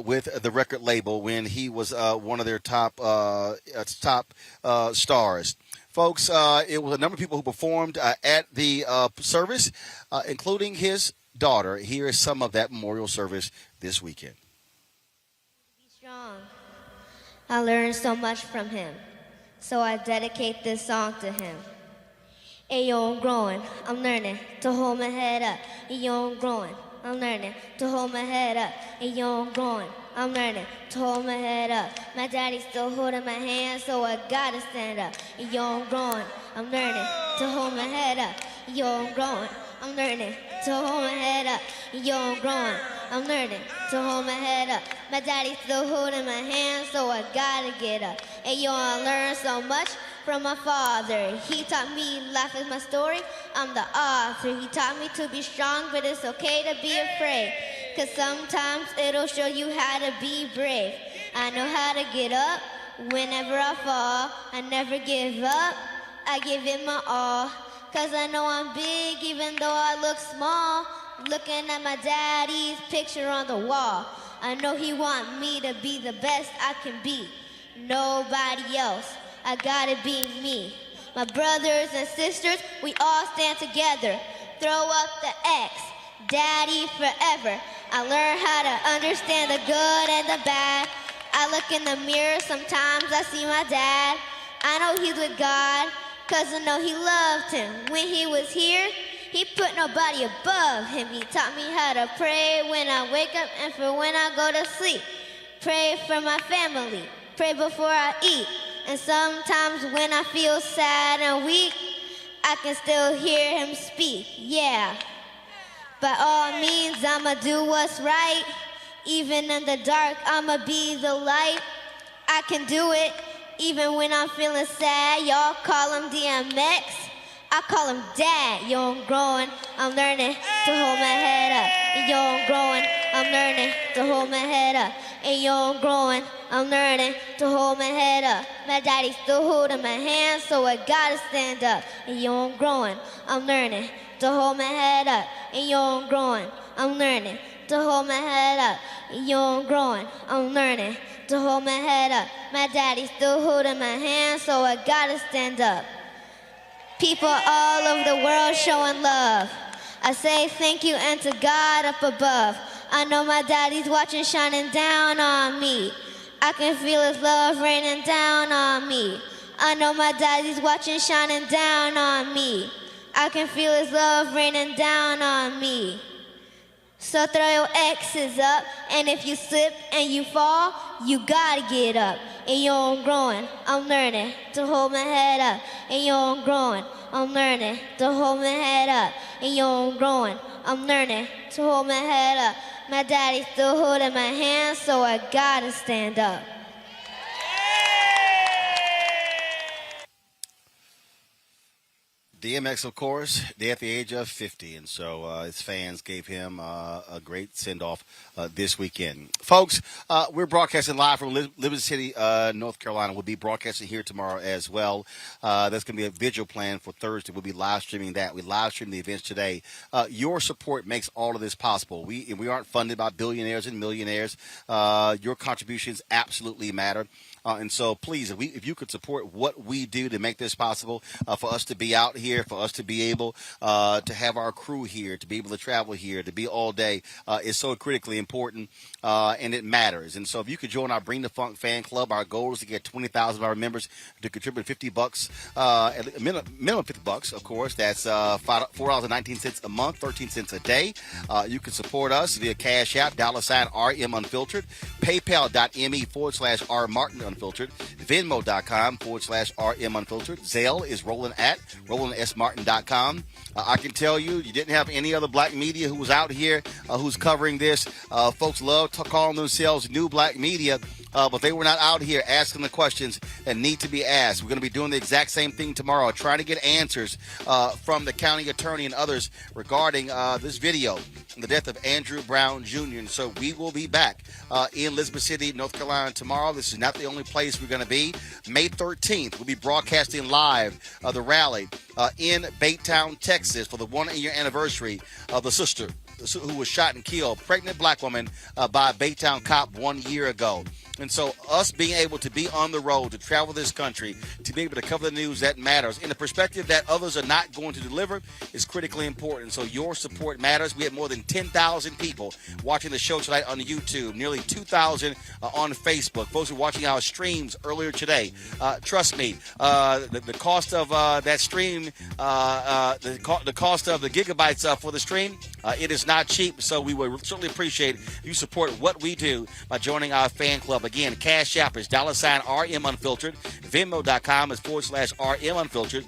with the record label when he was one of their top stars. Folks, it was a number of people who performed at the service, including his daughter. Here is some of that memorial service this weekend. Be strong. I learned so much from him, so I dedicate this song to him. Ayo, I'm growing, I'm learning to hold my head up. Ayo, I'm growing, I'm learning to hold my head up. Ayo, I'm growing, I'm learning to hold my head up. My daddy's still holding my hand, so I gotta stand up. Ayo, I'm growing, I'm learning to hold my head up. Ayo, I'm growing, I'm learning to hold my head up. Ayo, I'm growing, I'm learning to hold my head up. My daddy's still holding my hand, so I gotta get up. Ayo, I learned so much from my father. He taught me life is my story, I'm the author. He taught me to be strong, but it's okay to be afraid. Cause sometimes it'll show you how to be brave. I know how to get up whenever I fall. I never give up, I give it my all. Cause I know I'm big even though I look small. Looking at my daddy's picture on the wall. I know he want me to be the best I can be. Nobody else. I gotta be me. My brothers and sisters, we all stand together. Throw up the X, daddy forever. I learned how to understand the good and the bad. I look in the mirror, sometimes I see my dad. I know he's with God, cause I know he loved him. When he was here, He put nobody above him. He taught me how to pray when I wake up and for when I go to sleep. Pray for my family. Pray before I eat. And sometimes when I feel sad and weak, I can still hear him speak. Yeah. By all means, I'ma do what's right. Even in the dark, I'ma be the light. I can do it, even when I'm feeling sad. Y'all call him DMX, I call him Dad. Yo, I'm growing, I'm learning to hold my head up. And yo, I'm growing, I'm learning to hold my head up. And yo, I'm growing, I'm learning to hold my head up. My daddy's still holding my hand, so I gotta stand up. And yo, I'm growing, I'm learning to hold my head up. And yo, I'm growing, I'm learning to hold my head up. And yo, I'm growing, I'm learning to hold my head up. My daddy's still holding my hand, so I gotta stand up. People all over the world showing love. I say thank you and to God up above. I know my daddy's watching, shining down on me. I can feel his love raining down on me. I know my daddy's watching, shining down on me. I can feel his love raining down on me. So throw your X's up, and if you slip and you fall, you gotta get up. And yo, I'm growing, I'm learning to hold my head up. And yo, I'm growing, I'm learning to hold my head up. And yo, I'm growing, I'm learning to hold my head up. My daddy's still holding my hand, so I gotta stand up. DMX, of course, dead at the age of 50, and so his fans gave him a great send-off this weekend. Folks, we're broadcasting live from Liberty City, North Carolina. We'll be broadcasting here tomorrow as well. That's going to be a vigil plan for Thursday. We'll be live streaming that. We live stream the events today. Your support makes all of this possible. We aren't funded by billionaires and millionaires. Your contributions absolutely matter. And so, please, if you could support what we do to make this possible, for us to be out here, for us to be able to have our crew here, to be able to travel here, to be all day, is so critically important, and it matters. And so, if you could join our Bring the Funk fan club, our goal is to get 20,000 of our members to contribute $50, minimum $50, of course. That's $4.19 a month, 13 cents a day. You can support us via Cash App, $RM Unfiltered, PayPal.me/R Martin Unfiltered, Venmo.com/RM Unfiltered. Zelle is Roland at RolandSMartin.com. I can tell you didn't have any other black media who was out here who's covering this. Folks love calling themselves new black media, but they were not out here asking the questions that need to be asked. We're going to be doing the exact same thing tomorrow, trying to get answers from the county attorney and others regarding this video, the death of Andrew Brown Jr. And so we will be back in Elizabeth City, North Carolina tomorrow. This is not the only place we're going to be. May 13th, we'll be broadcasting live the rally in Baytown, Texas for the 1-year anniversary of the sister who was shot and killed, pregnant black woman, by a Baytown cop 1 year ago. And so us being able to be on the road, to travel this country, to be able to cover the news that matters in the perspective that others are not going to deliver is critically important. So your support matters. We had more than 10,000 people watching the show tonight on YouTube, nearly 2,000 on Facebook. Folks were watching our streams earlier today. Trust me, the cost of that stream, the cost of the gigabytes for the stream, it is not cheap. So we would certainly appreciate if you support what we do by joining our fan club. Again, Cash App is $RM Unfiltered. Venmo.com is /RM Unfiltered.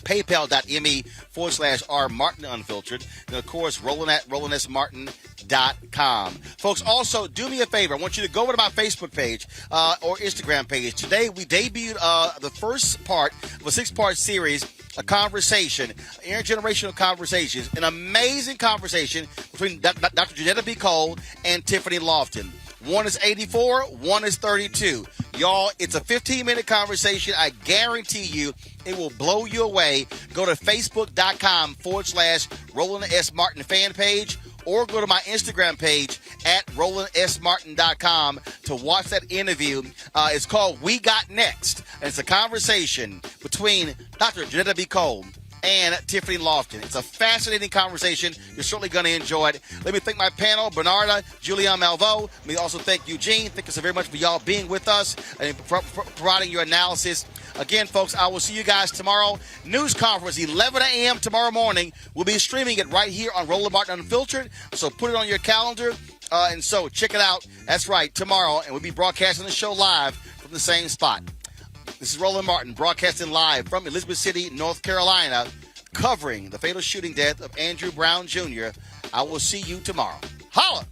PayPal.me/R Martin Unfiltered. And of course, Roland at RolandSMartin.com. Folks, also do me a favor. I want you to go over to my Facebook page or Instagram page. Today we debuted the first part of a 6-part series, a conversation, intergenerational conversations, an amazing conversation between Dr. Janetta B. Cole and Tiffany Lofton. One is 84, one is 32. Y'all, it's a 15-minute conversation. I guarantee you it will blow you away. Go to Facebook.com/Roland S. Martin fan page, or go to my Instagram page at RolandSMartin.com to watch that interview. It's called We Got Next. And it's a conversation between Dr. Janetta B. Cole and Tiffany Lofton. It's a fascinating conversation. You're certainly going to enjoy it. Let me thank my panel, Bernarda, Julian Malveau. Let me also thank Eugene. Thank you so very much for y'all being with us and for providing your analysis Again, folks, I will see you guys tomorrow. News conference, 11 a.m. tomorrow morning. We'll be streaming it right here on Roland Martin Unfiltered. So put it on your calendar. And so check it out. That's right, tomorrow. And we'll be broadcasting the show live from the same spot. This is Roland Martin broadcasting live from Elizabeth City, North Carolina, covering the fatal shooting death of Andrew Brown Jr. I will see you tomorrow. Holla!